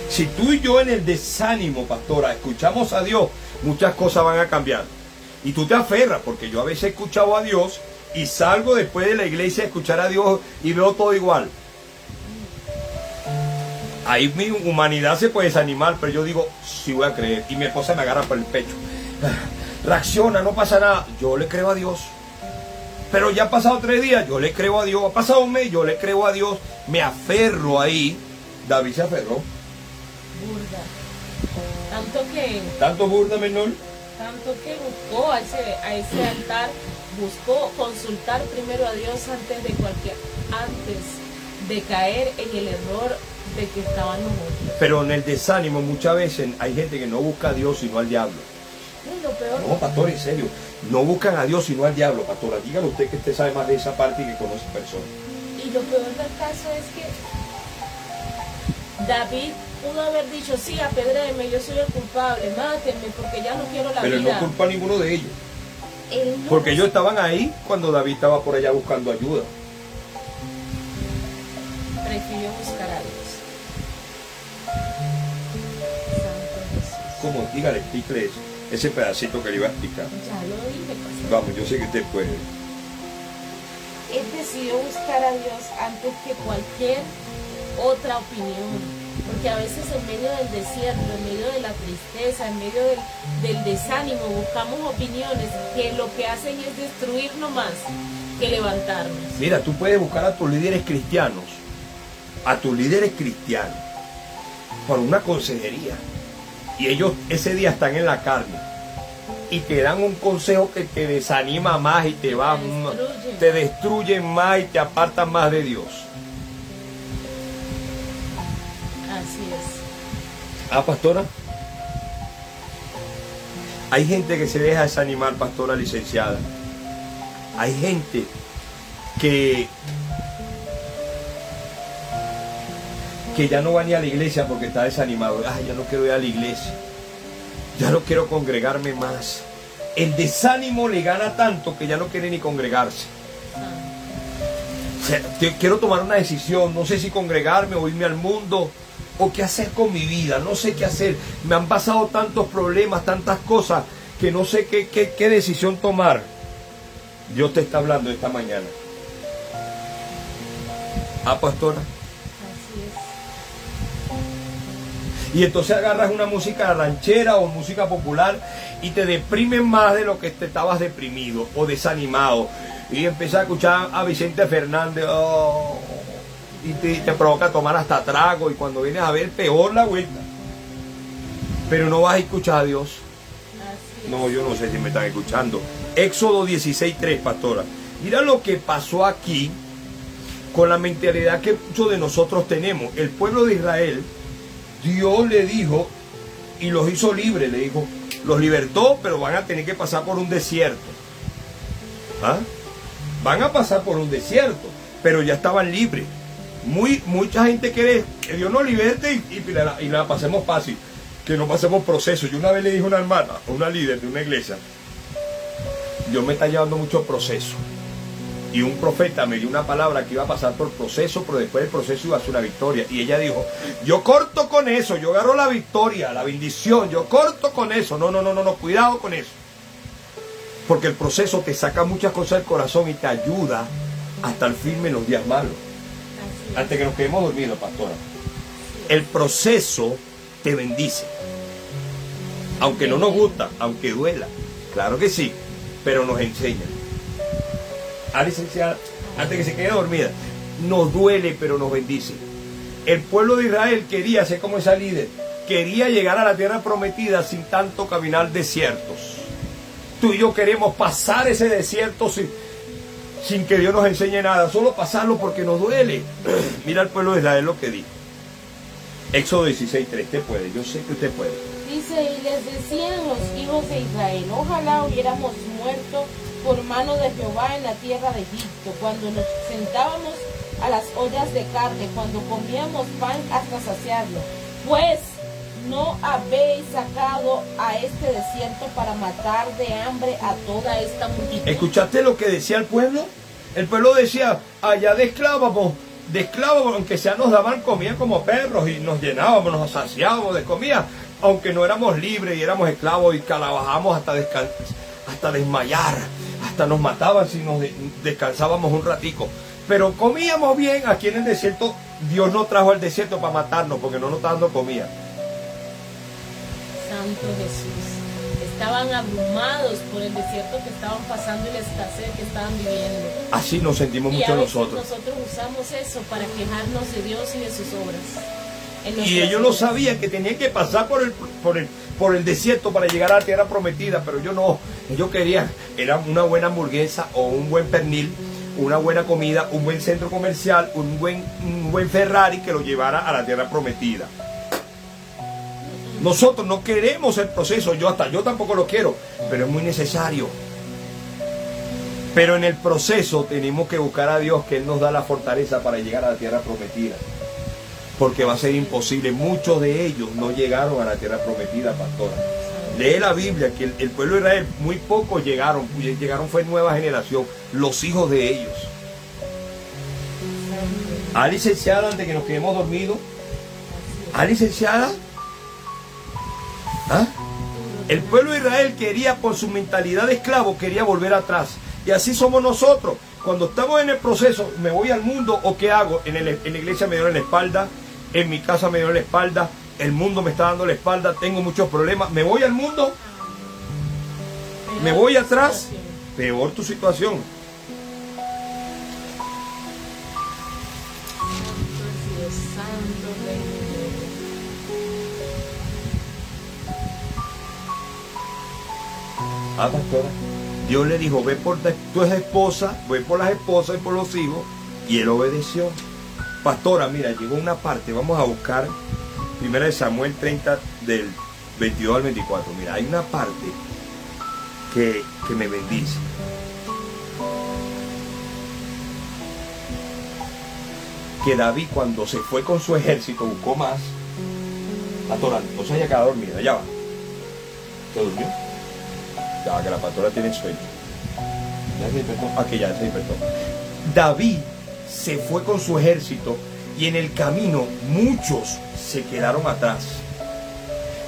Si tú y yo en el desánimo, pastora, escuchamos a Dios, muchas cosas van a cambiar. Y tú te aferras, porque yo a veces he escuchado a Dios y salgo después de la iglesia a escuchar a Dios y veo todo igual. Ahí mi humanidad se puede desanimar, pero yo digo, sí voy a creer. Y mi esposa me agarra por el pecho. Reacciona, no pasa nada. Yo le creo a Dios. Pero ya han pasado 3 días, yo le creo a Dios. Ha pasado un mes, yo le creo a Dios. Me aferro ahí. David se aferró. Burda. Tanto burda, menor. Tanto que buscó a ese altar, buscó consultar primero a Dios antes de caer en el error de que estaban nosotros. Pero en el desánimo muchas veces hay gente que no busca a Dios sino al diablo. Es lo peor. No, pastor, en serio. No buscan a Dios sino al diablo, pastora. Dígale usted que usted sabe más de esa parte y que conoce personas. Y lo peor del caso es que David pudo haber dicho, sí, apedréeme, yo soy el culpable, mátenme porque ya no quiero la vida. Pero no culpa a ninguno de ellos. Él no Porque ellos estaban ahí cuando David estaba por allá buscando ayuda. prefirió buscar a Dios. Santo Jesús. Como, dígale, explíquele ese pedacito que le iba a explicar. Ya lo dije, pastor. Vamos, yo sé que usted puede. Él decidió buscar a Dios antes que cualquier otra opinión. Porque a veces en medio del desierto, en medio de la tristeza, en medio del desánimo, buscamos opiniones que lo que hacen es destruirnos más que levantarnos. Mira, tú puedes buscar a tus líderes cristianos, por una consejería. Y ellos ese día están en la carne. Y te dan un consejo que te desanima más y te destruyen más y te apartan más de Dios. Así es. Ah, pastora. Hay gente que se deja desanimar, pastora licenciada. Hay gente que ya no va ni a la iglesia porque está desanimado. Ay, ya no quiero ir a la iglesia. Ya no quiero congregarme más. El desánimo le gana tanto que ya no quiere ni congregarse. O sea, quiero tomar una decisión. No sé si congregarme o irme al mundo. O qué hacer con mi vida. No sé qué hacer. Me han pasado tantos problemas, tantas cosas, que no sé qué decisión tomar. Dios te está hablando esta mañana. Ah, pastora. Así es. Y entonces agarras una música ranchera o música popular y te deprimes más de lo que te estabas deprimido o desanimado. Y empiezas a escuchar a Vicente Fernández, y te provoca tomar hasta trago, y cuando vienes a ver, peor la vuelta. Pero no vas a escuchar a Dios. Así es. No, yo no sé si me están escuchando. Éxodo 16:3, pastora. Mira lo que pasó aquí con la mentalidad que muchos de nosotros tenemos. El pueblo de Israel, Dios le dijo y los hizo libres, le dijo, los libertó, pero van a tener que pasar por un desierto. ¿Ah? Van a pasar por un desierto, pero ya estaban libres. Mucha gente quiere que Dios nos liberte y la pasemos fácil, que no pasemos proceso. Yo una vez le dije a una hermana, a una líder de una iglesia, Dios me está llevando mucho proceso. Y un profeta me dio una palabra que iba a pasar por proceso, pero después del proceso iba a ser una victoria. Y ella dijo, yo corto con eso, yo agarro la victoria, la bendición, yo corto con eso. No, cuidado con eso. Porque el proceso te saca muchas cosas del corazón y te ayuda a estar firme en los días malos. Antes que nos quedemos dormidos, pastora. El proceso te bendice. Aunque no nos gusta, aunque duela. Claro que sí, pero nos enseña. A licenciada, antes que se quede dormida, nos duele pero nos bendice. El pueblo de Israel quería ser como esa líder, quería llegar a la tierra prometida sin tanto caminar desiertos. Tú y yo queremos pasar ese desierto sin que Dios nos enseñe nada, solo pasarlo porque nos duele. Mira el pueblo de Israel lo que dijo. Éxodo 16:3, usted puede, yo sé que usted puede. Dice, y les decían los hijos de Israel, ojalá hubiéramos muerto por mano de Jehová en la tierra de Egipto, cuando nos sentábamos a las ollas de carne, cuando comíamos pan hasta saciarlo, pues no habéis sacado a este desierto para matar de hambre a toda esta multitud. ¿Escuchaste lo que decía el pueblo? El pueblo decía, allá de esclavos, aunque sea nos daban comida como perros y nos llenábamos, nos saciábamos de comida, aunque no éramos libres y éramos esclavos y trabajábamos hasta desmayar, hasta nos mataban si nos descansábamos un ratico. Pero comíamos bien. Aquí en el desierto, Dios nos trajo al desierto para matarnos, porque no nos está dando comida. Santo Jesús. Estaban abrumados por el desierto que estaban pasando y la escasez que estaban viviendo. Así nos sentimos Y mucho a veces nosotros. Nosotros usamos eso para quejarnos de Dios y de sus obras. Y ellos no sabían que tenían que pasar por el desierto para llegar a la tierra prometida, pero yo no. Ellos querían, era una buena hamburguesa o un buen pernil, una buena comida, un buen centro comercial, un buen Ferrari que lo llevara a la tierra prometida. Nosotros no queremos el proceso, yo tampoco lo quiero, pero es muy necesario. Pero en el proceso tenemos que buscar a Dios, que Él nos da la fortaleza para llegar a la tierra prometida. Porque va a ser imposible. Muchos de ellos no llegaron a la tierra prometida, pastora. Lee la Biblia, que el pueblo de Israel, muy pocos llegaron fue nueva generación, los hijos de ellos. ¿Ah, licenciada, antes que nos quedemos dormidos? ¿Ah, licenciada? ¿Ah? El pueblo de Israel quería, por su mentalidad de esclavo, quería volver atrás. Y así somos nosotros. Cuando estamos en el proceso, ¿me voy al mundo o qué hago? En la iglesia me dieron la espalda, en mi casa me dieron la espalda, el mundo me está dando la espalda, tengo muchos problemas. ¿Me voy al mundo? ¿Me voy atrás? Peor tu situación. Ah, pastora, Dios le dijo, ve por tu esposa, ve por las esposas y por los hijos, y él obedeció. Pastora, mira, llegó una parte, vamos a buscar 1 Samuel 30 del 22 al 24. Mira, hay una parte que me bendice. Que David, cuando se fue con su ejército, buscó más. Pastora, no se haya quedado dormida, ya va. ¿Se durmió? Ya, que la pastora tiene sueño. Ya se despertó. Aquí ya se despertó. David se fue con su ejército y en el camino muchos se quedaron atrás.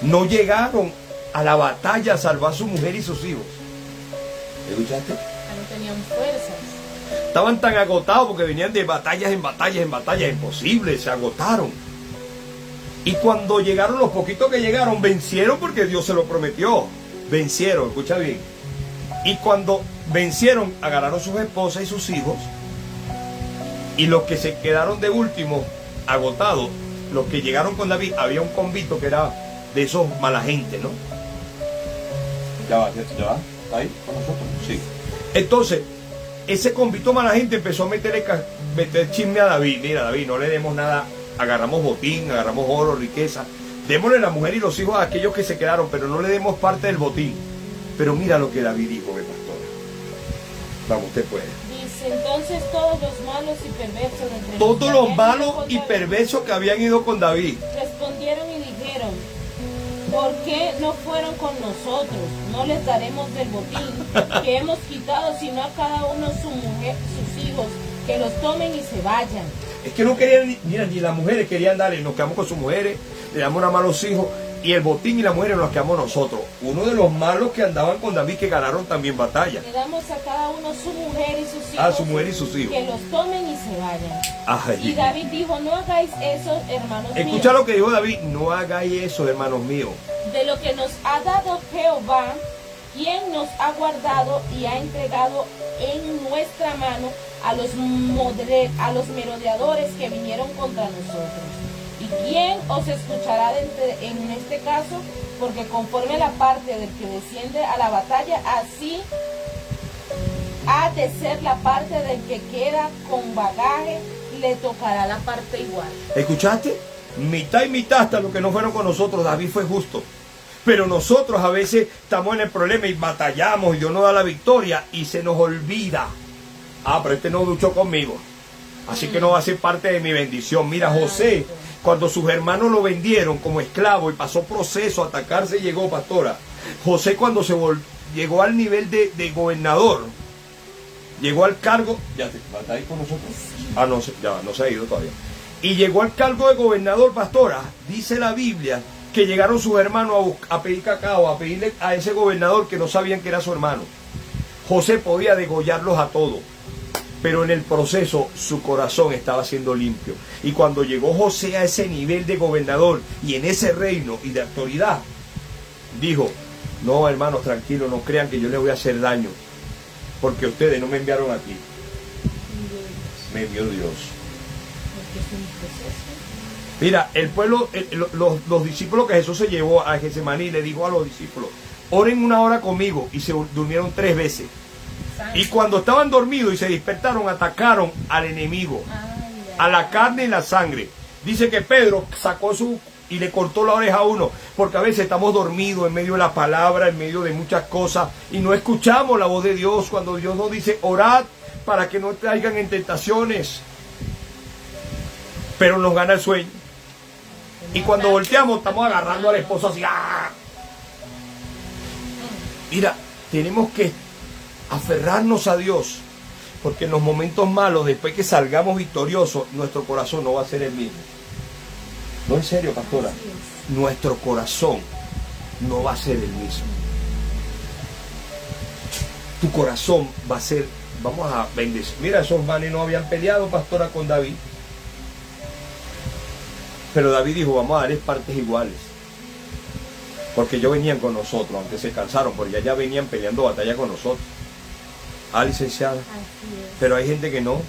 No llegaron a la batalla a salvar a su mujer y sus hijos. ¿Escuchaste? No tenían fuerzas. Estaban tan agotados porque venían de batallas en batallas en batallas. Imposible, se agotaron. Y cuando llegaron, los poquitos que llegaron, vencieron porque Dios se lo prometió. Vencieron, escucha bien. Y cuando vencieron, agarraron sus esposas y sus hijos. Y los que se quedaron de último, agotados, los que llegaron con David, había un convito que era de esos mala gente, ¿no? ¿Ya va? ¿Está ahí con nosotros? Sí. Entonces, ese convito mala gente empezó a meter chisme a David. Mira, David, no le demos nada. Agarramos botín, agarramos oro, riqueza. Démosle la mujer y los hijos a aquellos que se quedaron, pero no le demos parte del botín. Pero mira lo que David dijo, pastora. Vamos, usted puede. Dice, entonces todos los malos y perversos entre todos los malos y perversos que habían ido con David respondieron y dijeron, ¿por qué no fueron con nosotros? No les daremos del botín que hemos quitado, sino a cada uno su mujer, sus hijos, que los tomen y se vayan. Es que no querían, mira, ni las mujeres querían darle, nos quedamos con sus mujeres, le damos nada más a los hijos, y el botín y las mujeres nos quedamos nosotros. Uno de los malos que andaban con David, que ganaron también batalla. Le damos a cada uno su mujer y sus hijos. Ah, su mujer y sus hijos. Que los tomen y se vayan. Ay. Y David dijo, no hagáis eso, hermanos míos. Escucha lo que dijo David, no hagáis eso, hermanos míos. De lo que nos ha dado Jehová, quien nos ha guardado y ha entregado en nuestra mano a los merodeadores que vinieron contra nosotros. ¿Y quién os escuchará en este caso? Porque conforme a la parte del que desciende a la batalla, así ha de ser la parte del que queda con bagaje, le tocará la parte igual. ¿Escuchaste? Mitad y mitad hasta los que no fueron con nosotros. David fue justo. Pero nosotros a veces estamos en el problema y batallamos y Dios nos da la victoria y se nos olvida. Ah, pero este no luchó conmigo, así que no va a ser parte de mi bendición. Mira, José, cuando sus hermanos lo vendieron como esclavo y pasó proceso, a atacarse llegó, pastora. José cuando llegó al nivel de gobernador, llegó al cargo, ¿está ahí con nosotros? Ah, no, ya no se ha ido todavía. Y llegó al cargo de gobernador, pastora. Dice la Biblia que llegaron sus hermanos a pedir cacao, a pedirle a ese gobernador que no sabían que era su hermano. José podía degollarlos a todos, pero en el proceso su corazón estaba siendo limpio. Y cuando llegó José a ese nivel de gobernador y en ese reino y de autoridad, dijo: no, hermanos, tranquilos, no crean que yo les voy a hacer daño, porque ustedes no me enviaron aquí, me envió Dios. Mira, el pueblo, los discípulos que Jesús se llevó a Getsemaní, le dijo a los discípulos: oren una hora conmigo, y se durmieron 3 veces. Y cuando estaban dormidos y se despertaron, atacaron al enemigo, a la carne y la sangre. Dice que Pedro sacó y le cortó la oreja a uno, porque a veces estamos dormidos en medio de la palabra, en medio de muchas cosas, y no escuchamos la voz de Dios cuando Dios nos dice: orad para que no traigan en tentaciones. Pero nos gana el sueño. Y cuando volteamos, estamos agarrando al esposo así. ¡Ah! Mira, tenemos que aferrarnos a Dios, porque en los momentos malos, después que salgamos victoriosos, nuestro corazón no va a ser el mismo. No, en serio, pastora. Nuestro corazón no va a ser el mismo. Tu corazón va a ser, vamos a bendecir. Mira, esos manes no habían peleado, pastora, con David. Pero David dijo: vamos a darles partes iguales. Porque ellos venían con nosotros, aunque se cansaron, porque ya venían peleando batalla con nosotros. Ah, licenciada. Pero hay gente que no.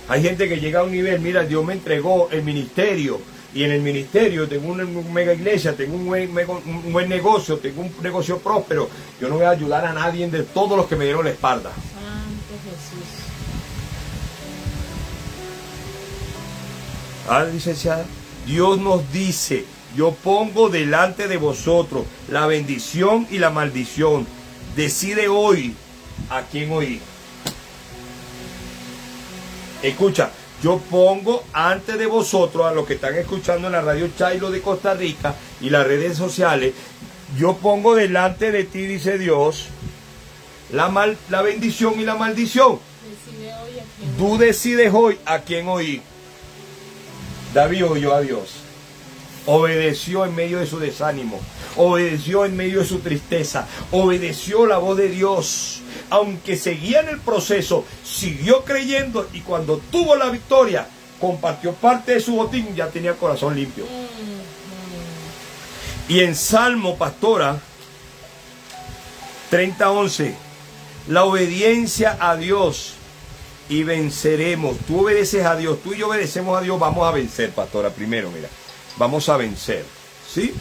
Hay gente que llega a un nivel: mira, Dios me entregó el ministerio, y en el ministerio tengo una mega iglesia, tengo un buen negocio, tengo un negocio próspero. Yo no voy a ayudar a nadie de todos los que me dieron la espalda. Santo Jesús. Ah, licenciada. Dios nos dice: yo pongo delante de vosotros la bendición y la maldición. Decide hoy a quién oír. Escucha, yo pongo ante de vosotros, a los que están escuchando en la radio Chailo de Costa Rica y las redes sociales, yo pongo delante de ti, dice Dios, la bendición y la maldición. Decide hoy a quién. Tú decides hoy a quién oír. David oyó a Dios. Obedeció en medio de su desánimo, obedeció en medio de su tristeza, obedeció la voz de Dios. Aunque seguía en el proceso, siguió creyendo, y cuando tuvo la victoria, compartió parte de su botín, ya tenía el corazón limpio. Y en Salmo, pastora, 30:11, la obediencia a Dios y venceremos. Tú obedeces a Dios, tú y yo obedecemos a Dios, vamos a vencer, pastora. Primero, mira, vamos a vencer, ¿sí?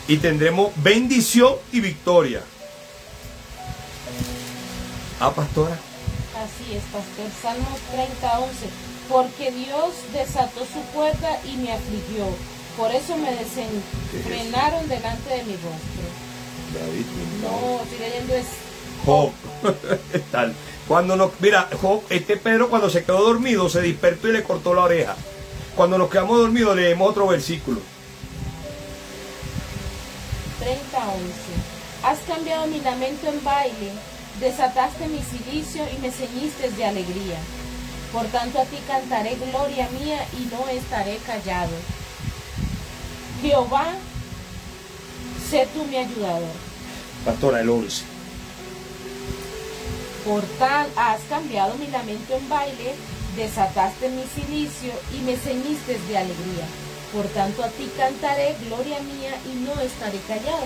Y tendremos bendición y victoria. Ah, pastora. Así es, pastor. Salmo 30:11. Porque Dios desató su cuerda y me afligió. Por eso me desenfrenaron delante de mi rostro. David, No, estoy leyendo es Job. Tal. Cuando nos, mira, Job, Pedro, cuando se quedó dormido, se despertó y le cortó la oreja. Cuando nos quedamos dormidos, leemos otro versículo. 30:11. Has cambiado mi lamento en baile, desataste mi cilicio y me ceñiste de alegría. Por tanto a ti cantaré gloria mía y no estaré callado. Jehová, sé tú mi ayudador. Pastora, el 11. Por tal has cambiado mi lamento en baile, desataste mi cilicio y me ceñiste de alegría. Por tanto a ti cantaré gloria mía y no estaré callado.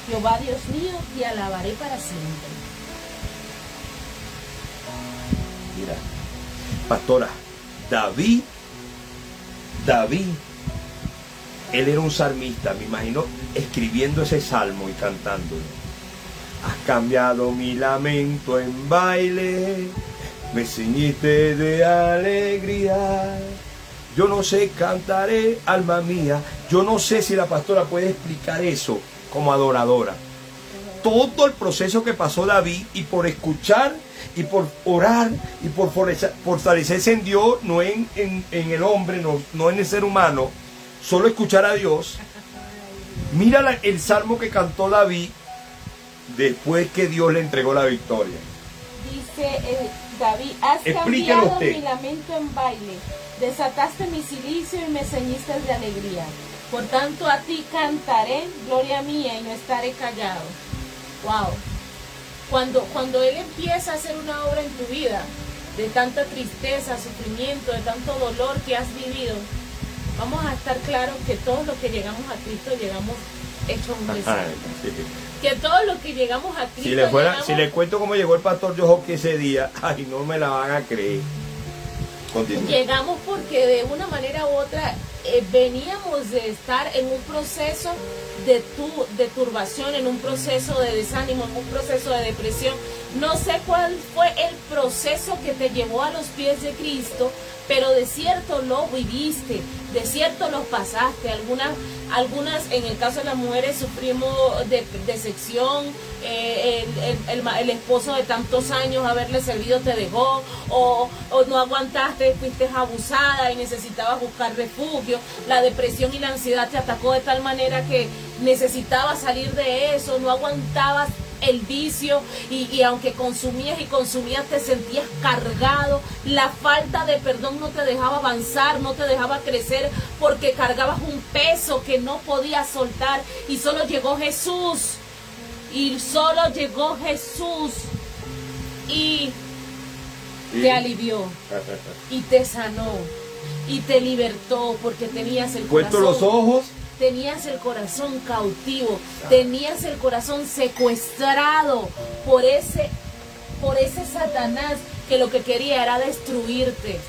Jehová Dios mío, te alabaré para siempre. Mira, pastora, David, él era un salmista, me imagino, escribiendo ese salmo y cantándolo. Has cambiado mi lamento en baile, me ceñiste de alegría. Yo no sé, cantaré, alma mía. Yo no sé si la pastora puede explicar eso como adoradora. Todo el proceso que pasó David, y por escuchar y por orar y por fortalecerse en Dios, no en el hombre, no en el ser humano, solo escuchar a Dios. Mira el salmo que cantó David después que Dios le entregó la victoria. Dice David, has cambiado mi lamento en baile, desataste mi cilicio y me ceñiste de alegría. Por tanto a ti cantaré gloria mía y no estaré callado. Wow. Cuando Él empieza a hacer una obra en tu vida, de tanta tristeza, sufrimiento, de tanto dolor que has vivido, vamos a estar claros que todos los que llegamos a Cristo llegamos hechos un desastre. Que todos los que llegamos a Cristo si les cuento cómo llegó el pastor Jojoque ese día, ay, no me la van a creer. Continúa. Llegamos porque de una manera u otra veníamos de estar en un proceso de turbación, en un proceso de desánimo, en un proceso de depresión. No sé cuál fue el proceso que te llevó a los pies de Cristo, pero de cierto lo viviste, de cierto lo pasaste. Algunas, en el caso de las mujeres, sufrimos decepción, el esposo de tantos años haberle servido te dejó, o no aguantaste, fuiste abusada y necesitabas buscar refugio. La depresión y la ansiedad te atacó de tal manera que necesitabas salir de eso, no aguantabas el vicio y aunque consumías y consumías te sentías cargado. La falta de perdón no te dejaba avanzar, no te dejaba crecer, porque cargabas un peso que no podías soltar, y solo llegó Jesús, y te alivió y te sanó y te libertó, porque tenías el Puesto los ojos, tenías el corazón cautivo, tenías el corazón secuestrado por ese Satanás que lo que quería era destruirte.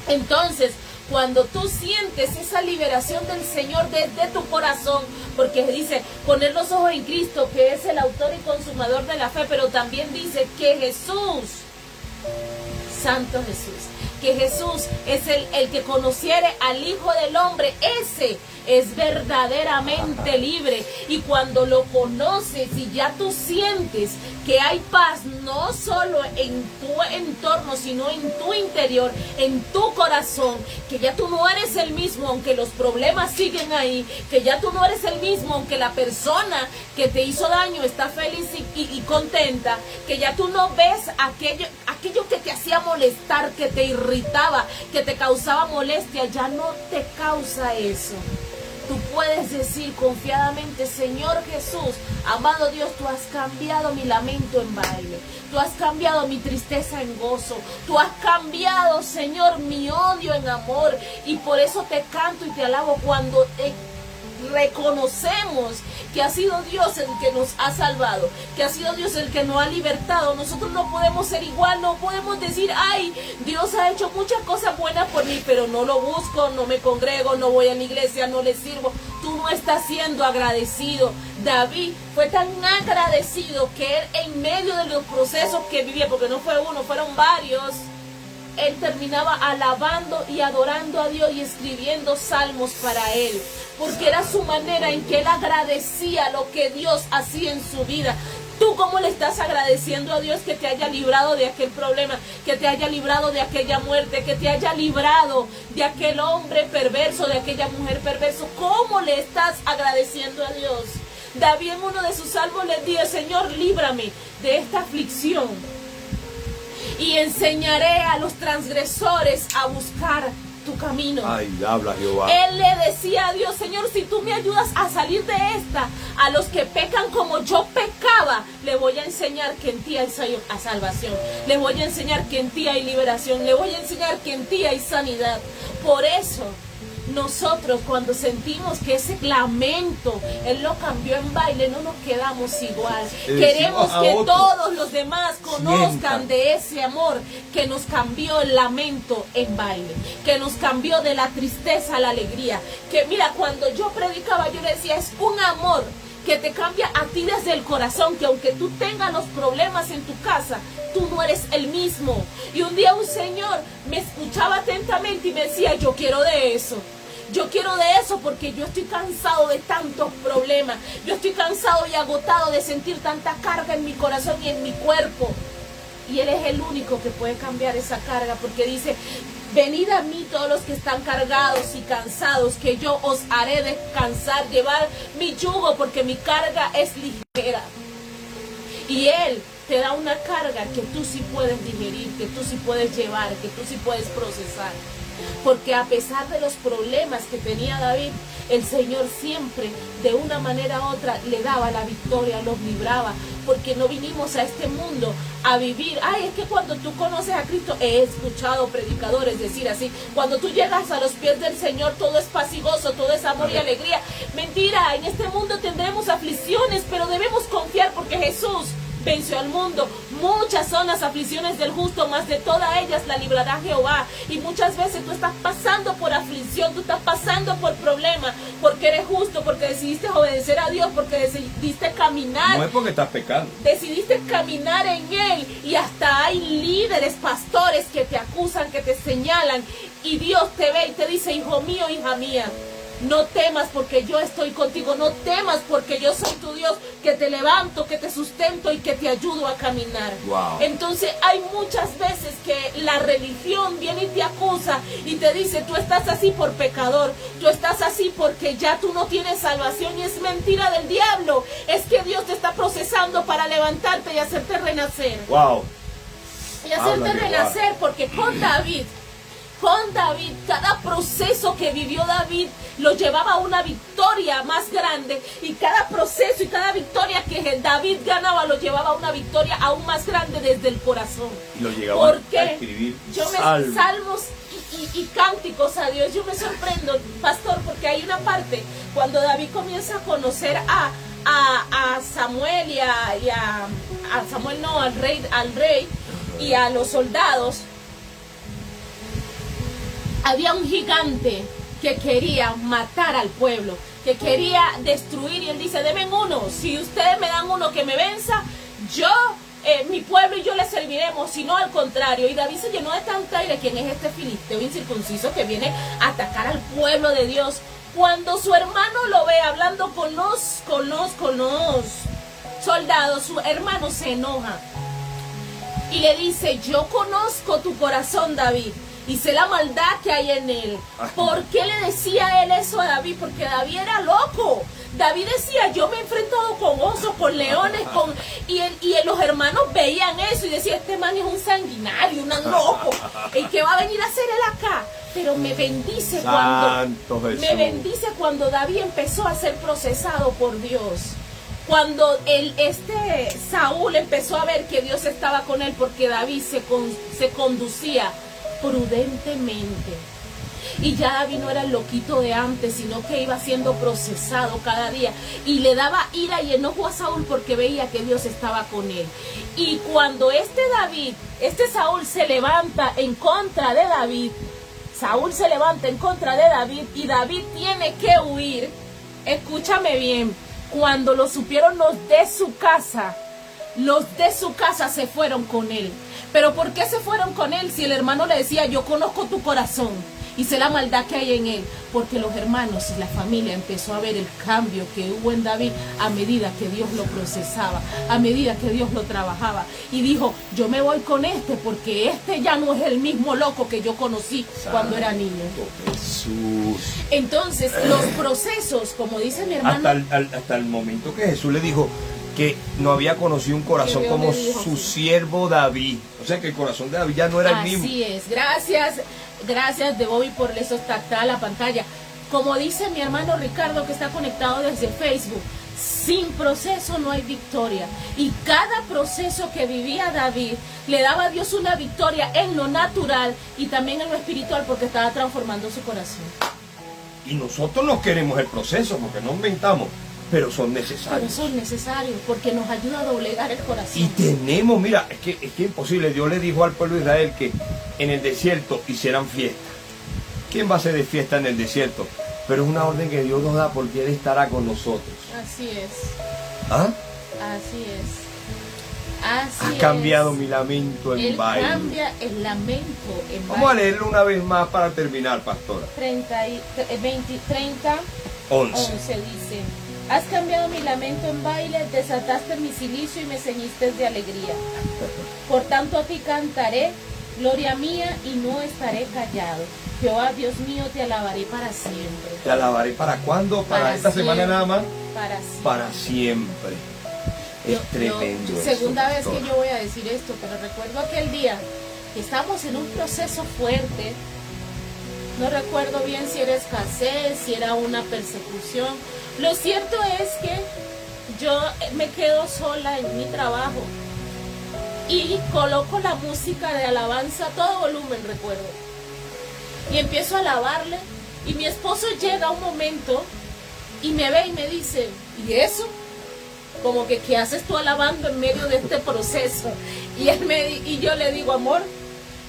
Entonces, cuando tú sientes esa liberación del Señor desde tu corazón, porque dice poner los ojos en Cristo, que es el autor y consumador de la fe, pero también dice que Jesús, Santo Jesús, que Jesús es el que conociere al Hijo del Hombre, ese es verdaderamente libre. Y cuando lo conoces y ya tú sientes que hay paz, no solo en tu entorno, sino en tu interior, en tu corazón, que ya tú no eres el mismo aunque los problemas siguen ahí, que ya tú no eres el mismo aunque la persona que te hizo daño está feliz y contenta, que ya tú no ves aquello que te hacía molestar, que te irritaba, que te causaba molestia, ya no te causa eso. Tú puedes decir confiadamente: Señor Jesús, amado Dios, tú has cambiado mi lamento en baile, tú has cambiado mi tristeza en gozo, tú has cambiado, Señor, mi odio en amor, y por eso te canto y te alabo. Cuando reconocemos que ha sido Dios el que nos ha salvado, que ha sido Dios el que nos ha libertado, nosotros no podemos ser igual, no podemos decir: ay, Dios ha hecho muchas cosas buenas por mí, pero no lo busco, no me congrego, no voy a la iglesia, no le sirvo. Tú no estás siendo agradecido. David fue tan agradecido que él, en medio de los procesos que vivía, porque no fue uno, fueron varios, él terminaba alabando y adorando a Dios y escribiendo salmos para él, porque era su manera en que él agradecía lo que Dios hacía en su vida. ¿Tú cómo le estás agradeciendo a Dios que te haya librado de aquel problema, que te haya librado de aquella muerte, que te haya librado de aquel hombre perverso, de aquella mujer perverso? ¿Cómo le estás agradeciendo a Dios? David en uno de sus salmos le dice: Señor, líbrame de esta aflicción y enseñaré a los transgresores a buscar tu camino. Ay, habla Jehová. Él le decía a Dios: Señor, si tú me ayudas a salir de esta, a los que pecan como yo pecaba, le voy a enseñar que en ti hay salvación, le voy a enseñar que en ti hay liberación, le voy a enseñar que en ti hay sanidad. Por eso nosotros, cuando sentimos que ese lamento Él lo cambió en baile, no nos quedamos igual. Queremos que todos los demás conozcan de ese amor que nos cambió el lamento en baile, que nos cambió de la tristeza a la alegría. Que mira, cuando yo predicaba, yo le decía: es un amor que te cambia a ti desde el corazón, que aunque tú tengas los problemas en tu casa, tú no eres el mismo. Y un día un señor me escuchaba atentamente y me decía: yo quiero de eso. Yo quiero de eso, porque yo estoy cansado de tantos problemas. Yo estoy cansado y agotado de sentir tanta carga en mi corazón y en mi cuerpo. Y Él es el único que puede cambiar esa carga, porque dice: venid a mí todos los que están cargados y cansados, que yo os haré descansar. Llevar mi yugo, porque mi carga es ligera. Y Él te da una carga que tú sí puedes digerir, que tú sí puedes llevar, que tú sí puedes procesar. porque a pesar de los problemas que tenía David, el Señor siempre, de una manera u otra, le daba la victoria, los libraba, porque no vinimos a este mundo a vivir. Ay, es que cuando tú conoces a Cristo, he escuchado predicadores decir así, cuando tú llegas a los pies del Señor, todo es paz y gozo, todo es amor y alegría. Mentira, en este mundo tendremos aflicciones, pero debemos confiar porque Jesús venció al mundo. Muchas son las aflicciones del justo, mas de todas ellas la librará Jehová. Y muchas veces tú estás pasando por aflicción, tú estás pasando por problemas, porque eres justo, porque decidiste obedecer a Dios, porque decidiste caminar. No es porque estás pecando. Decidiste caminar en Él, y hasta hay líderes, pastores que te acusan, que te señalan, y Dios te ve y te dice: hijo mío, hija mía, no temas porque yo estoy contigo, no temas porque yo soy tu Dios, que te levanto, que te sustento y que te ayudo a caminar. Wow. Entonces hay muchas veces que la religión viene y te acusa y te dice: tú estás así por pecador, tú estás así porque ya tú no tienes salvación, y es mentira del diablo. Es que Dios te está procesando para levantarte y hacerte renacer. Wow. Y hacerte renacer, porque con David, cada proceso que vivió David lo llevaba a una victoria más grande, y cada proceso y cada victoria que David ganaba lo llevaba a una victoria aún más grande desde el corazón. Y lo llegaba a escribir salmos y cánticos a Dios. Yo me sorprendo, pastor, porque hay una parte cuando David comienza a conocer a Samuel al rey y a los soldados. Había un gigante que quería matar al pueblo, que quería destruir, y él dice: denme uno, si ustedes me dan uno que me venza, yo, mi pueblo y yo le serviremos, si no al contrario. Y David se llenó de tanta ira. ¿Quién es este filisteo incircunciso que viene a atacar al pueblo de Dios? Cuando su hermano lo ve hablando con los soldados, su hermano se enoja y le dice: yo conozco tu corazón, David, y sé la maldad que hay en él. ¿Por qué le decía él eso a David? Porque David era loco. David decía: yo me he enfrentado con osos, con leones, y los hermanos veían eso y decían: este man es un sanguinario, un loco. ¿Y qué va a venir a hacer él acá? Pero me bendice cuando David empezó a ser procesado por Dios. Cuando Saúl empezó a ver que Dios estaba con él, porque David se conducía prudentemente, y ya David no era el loquito de antes, sino que iba siendo procesado cada día, y le daba ira y enojo a Saúl porque veía que Dios estaba con él. Y cuando Saúl se levanta en contra de David, y David tiene que huir, escúchame bien, cuando lo supieron los de su casa se fueron con él. ¿Pero por qué se fueron con él si el hermano le decía: yo conozco tu corazón y sé la maldad que hay en él? Porque los hermanos y la familia empezó a ver el cambio que hubo en David a medida que Dios lo procesaba, a medida que Dios lo trabajaba, y dijo: yo me voy con porque ya no es el mismo loco que yo conocí cuando era niño. Jesús. Entonces los procesos, como dice mi hermano, hasta el momento que Jesús le dijo que no había conocido un corazón como su siervo David. O sea que el corazón de David ya no era el mismo. Así es. Gracias de Bobby por eso está la pantalla. Como dice mi hermano Ricardo, que está conectado desde Facebook, sin proceso no hay victoria. Y cada proceso que vivía David le daba a Dios una victoria en lo natural y también en lo espiritual, porque estaba transformando su corazón. Y nosotros no queremos el proceso porque no inventamos, pero son necesarios. Pero son necesarios porque nos ayuda a doblegar el corazón. Y tenemos, mira, es que es imposible. Dios le dijo al pueblo de Israel que en el desierto hicieran fiesta. ¿Quién va a hacer de fiesta en el desierto? Pero es una orden que Dios nos da porque Él estará con nosotros. Así es. ¿Ah? Así es. Has cambiado mi lamento en baile. Él cambia el lamento en baile. Vamos a leerlo una vez más para terminar, pastora. 11 dice: has cambiado mi lamento en baile, desataste mi cilicio y me ceñiste de alegría. Por tanto a ti cantaré, gloria mía, y no estaré callado. Jehová, Dios mío, te alabaré para siempre. ¿Te alabaré para cuándo? ¿Para esta semana nada más? Para siempre. Para siempre. Es tremendo. Segunda vez que yo voy a decir esto, pero recuerdo aquel día que estábamos en un proceso fuerte No recuerdo bien si era escasez, si era una persecución. Lo cierto es que yo me quedo sola en mi trabajo y coloco la música de alabanza a todo volumen, recuerdo. Y empiezo a alabarle y mi esposo llega un momento y me ve y me dice, ¿y eso? Como que, ¿qué haces tú alabando en medio de este proceso? Y yo le digo, amor,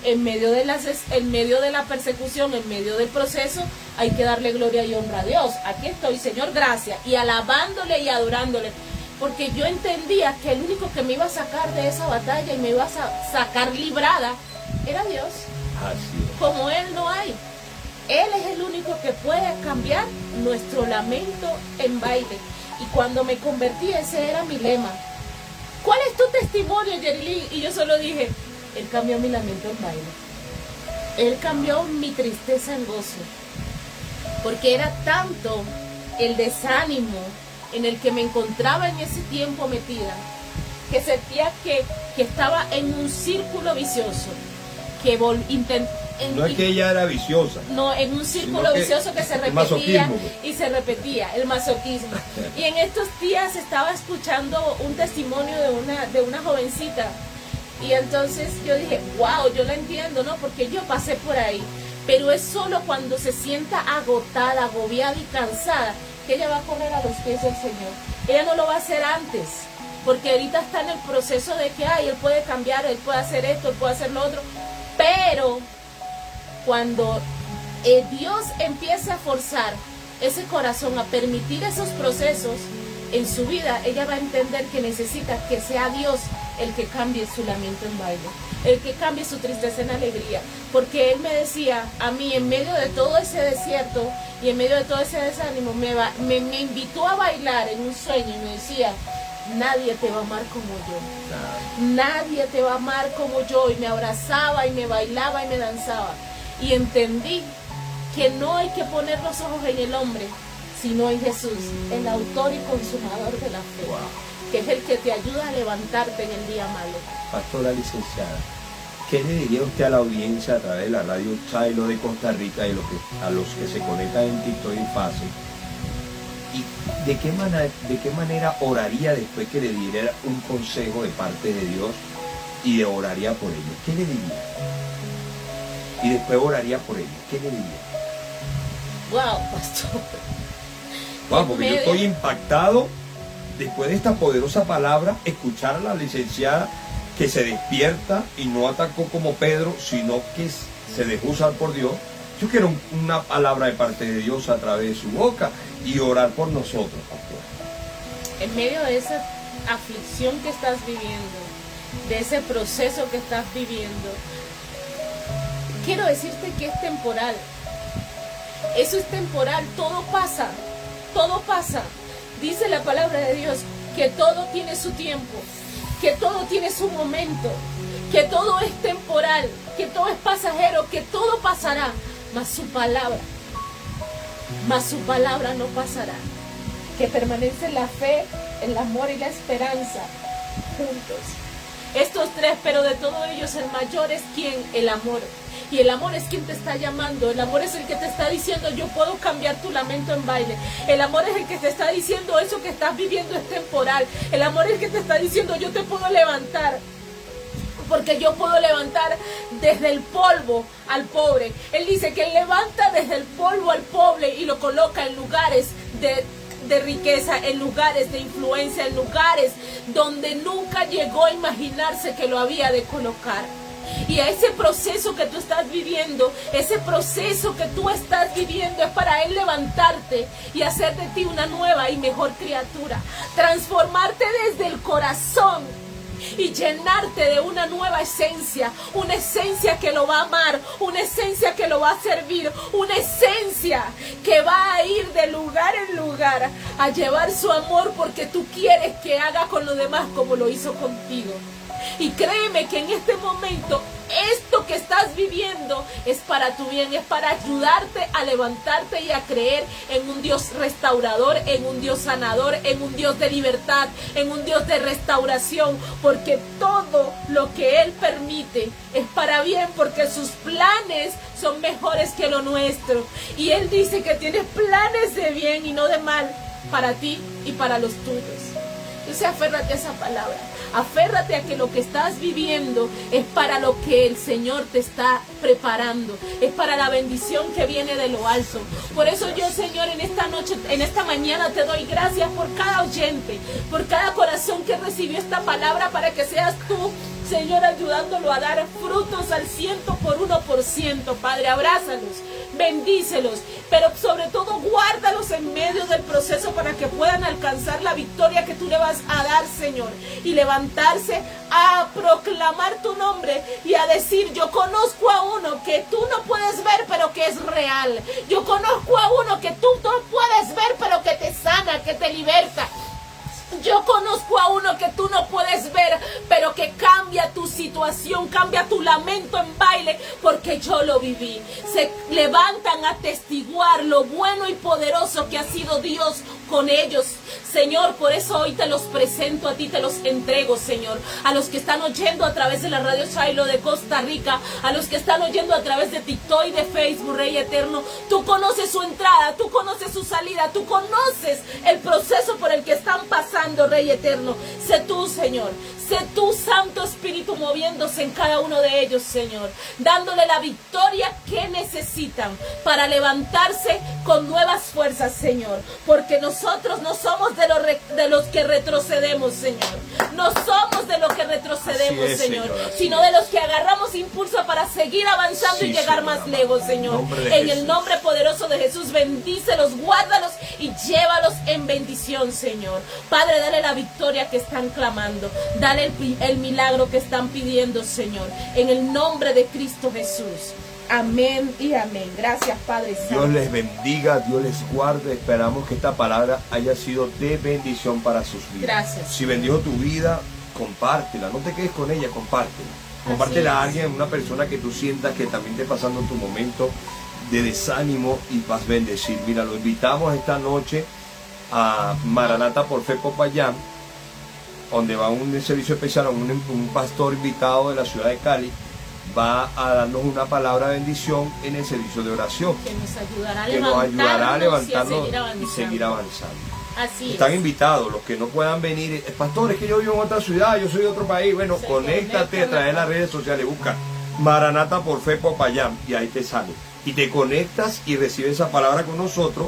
en medio de la persecución, en medio del proceso, hay que darle gloria y honra a Dios. Aquí estoy, Señor, gracias. Y alabándole y adorándole. Porque yo entendía que el único que me iba a sacar de esa batalla y me iba a sacar librada era Dios. Así es. Como Él no hay. Él es el único que puede cambiar nuestro lamento en baile. Y cuando me convertí, ese era mi lema. ¿Cuál es tu testimonio, Yerilyn? Y yo solo dije, Él cambió mi lamento en baile. Él cambió mi tristeza en gozo. Porque era tanto el desánimo en el que me encontraba en ese tiempo metida, que sentía que estaba en un círculo vicioso. No es que ella era viciosa. No, en un círculo vicioso que se repetía y se repetía, el masoquismo. Y en estos días estaba escuchando un testimonio de una jovencita. Y entonces yo dije, wow, yo la entiendo, ¿no? Porque yo pasé por ahí. Pero es solo cuando se sienta agotada, agobiada y cansada que ella va a correr a los pies del Señor. Ella no lo va a hacer antes. Porque ahorita está en el proceso de que, Él puede cambiar, Él puede hacer esto, Él puede hacer lo otro. Pero cuando Dios empiece a forzar ese corazón a permitir esos procesos en su vida, ella va a entender que necesita que sea Dios el que cambie su lamento en baile, el que cambie su tristeza en alegría. Porque Él me decía a mí, en medio de todo ese desierto y en medio de todo ese desánimo, me invitó a bailar en un sueño y me decía, nadie te va a amar como yo. Nadie te va a amar como yo. Y me abrazaba y me bailaba y me danzaba. Y entendí que no hay que poner los ojos en el hombre, sino en Jesús, el autor y consumador de la fe. Wow. Que es el que te ayuda a levantarte en el día malo. Pastora licenciada, ¿qué le diría usted a la audiencia a través de la radio Chailo de Costa Rica y a los que se conectan en TikTok y Facebook? ¿Y de qué manera oraría después que le diera un consejo de parte de Dios y oraría por ellos? ¿Qué le diría? Y después oraría por ellos. ¿Qué le diría? Wow, pastor. Wow, porque yo estoy impactado después de esta poderosa palabra, escuchar a la licenciada que se despierta y no atacó como Pedro, sino que se dejó usar por Dios. Yo quiero una palabra de parte de Dios a través de su boca y orar por nosotros, pastor. En medio de esa aflicción que estás viviendo, de ese proceso que estás viviendo, quiero decirte que es temporal. Eso es temporal, todo pasa, todo pasa. Dice la palabra de Dios que todo tiene su tiempo, que todo tiene su momento, que todo es temporal, que todo es pasajero, que todo pasará. Mas su palabra no pasará. Que permanece la fe, el amor y la esperanza juntos. Estos tres, pero de todos ellos el mayor es quien, el amor. Y el amor es quien te está llamando. El amor es el que te está diciendo, yo puedo cambiar tu lamento en baile. El amor es el que te está diciendo, eso que estás viviendo es temporal. El amor es el que te está diciendo, yo te puedo levantar. Porque yo puedo levantar desde el polvo al pobre. Él dice que él levanta desde el polvo al pobre y lo coloca en lugares de riqueza, en lugares de influencia, en lugares donde nunca llegó a imaginarse que lo había de colocar. Y a ese proceso que tú estás viviendo, ese proceso que tú estás viviendo es para Él levantarte y hacer de ti una nueva y mejor criatura. Transformarte desde el corazón y llenarte de una nueva esencia, una esencia que lo va a amar, una esencia que lo va a servir, una esencia que va a ir de lugar en lugar a llevar su amor porque tú quieres que haga con los demás como lo hizo contigo. Y créeme que en este momento esto que estás viviendo es para tu bien, es para ayudarte a levantarte y a creer en un Dios restaurador, en un Dios sanador, en un Dios de libertad, en un Dios de restauración, porque todo lo que Él permite es para bien, porque sus planes son mejores que lo nuestro. Y Él dice que tiene planes de bien y no de mal para ti y para los tuyos. Entonces aférrate a esa palabra. Aférrate a que lo que estás viviendo es para lo que el Señor te está preparando. Es para la bendición que viene de lo alto. Por eso yo, Señor, en esta noche, en esta mañana te doy gracias por cada oyente, por cada corazón que recibió esta palabra, para que seas tú, Señor, ayudándolo a dar frutos al 100%, Padre. Abrázalos, bendícelos, pero sobre todo guárdalos en medio del proceso para que puedan alcanzar la victoria que tú le vas a dar, Señor, y levantarse a proclamar tu nombre y a decir: yo conozco a uno que tú no puedes ver, pero que es real. Yo conozco a uno que tú no puedes ver, pero que te sana, que te liberta. Yo conozco a uno que tú no puedes ver, pero que cambia tu situación, cambia tu lamento en baile, porque yo lo viví. Se levantan a testiguar lo bueno y poderoso que ha sido Dios con ellos, Señor. Por eso hoy te los presento a ti, te los entrego, Señor. A los que están oyendo a través de la radio Shiloh de Costa Rica, a los que están oyendo a través de TikTok y de Facebook, Rey Eterno, tú conoces su entrada, tú conoces su salida, tú conoces el proceso por el que están pasando, Rey Eterno. Sé tú, Señor, sé tú, Santo Espíritu, moviéndose en cada uno de ellos, Señor, dándole la victoria que necesitan para levantarse con nuevas fuerzas, Señor, porque nosotros no somos de los que retrocedemos, Señor. No somos de los que retrocedemos, Señor, sino de los que agarramos impulso para seguir avanzando y llegar más lejos, Señor. En el nombre poderoso de Jesús, bendícelos, guárdalos y llévalos en bendición, Señor. Padre, dale la victoria que están clamando, dale el milagro que están pidiendo, Señor, en el nombre de Cristo Jesús. Amén y amén. Gracias, Padre Santo. Dios les bendiga, Dios les guarde. Esperamos que esta palabra haya sido de bendición para sus vidas. Gracias. Si bendijo tu vida, compártela. No te quedes con ella, compártela. Compártela a alguien, una persona que tú sientas que también esté pasando tu momento de desánimo y vas a bendecir. Mira, lo invitamos esta noche a Maranata por Fe Popayán, donde va un servicio especial, un pastor invitado de la ciudad de Cali. Va a darnos una palabra de bendición en el servicio de oración, que nos ayudará a levantarnos y seguir avanzando. Así Están es. invitados los que no puedan venir. Pastor, es que yo vivo en otra ciudad, yo soy de otro país. Bueno, conéctate a través de las redes sociales, busca Maranata por Fe Popayán y ahí te sale. Y te conectas y recibes esa palabra con nosotros.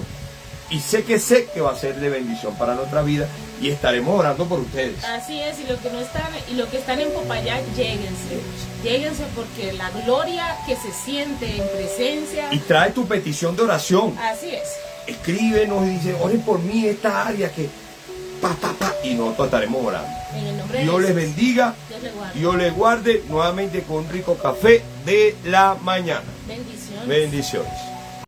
Y sé que va a ser de bendición para nuestra vida y estaremos orando por ustedes. Así es, y los que están en Popayán, lléguense porque la gloria que se siente en presencia. Y trae tu petición de oración. Así es. Escríbenos y dice: oren por mí esta área que y nosotros estaremos orando. En el nombre de Dios les bendiga, Dios les guarde nuevamente con un rico café de la mañana. Bendiciones. Bendiciones.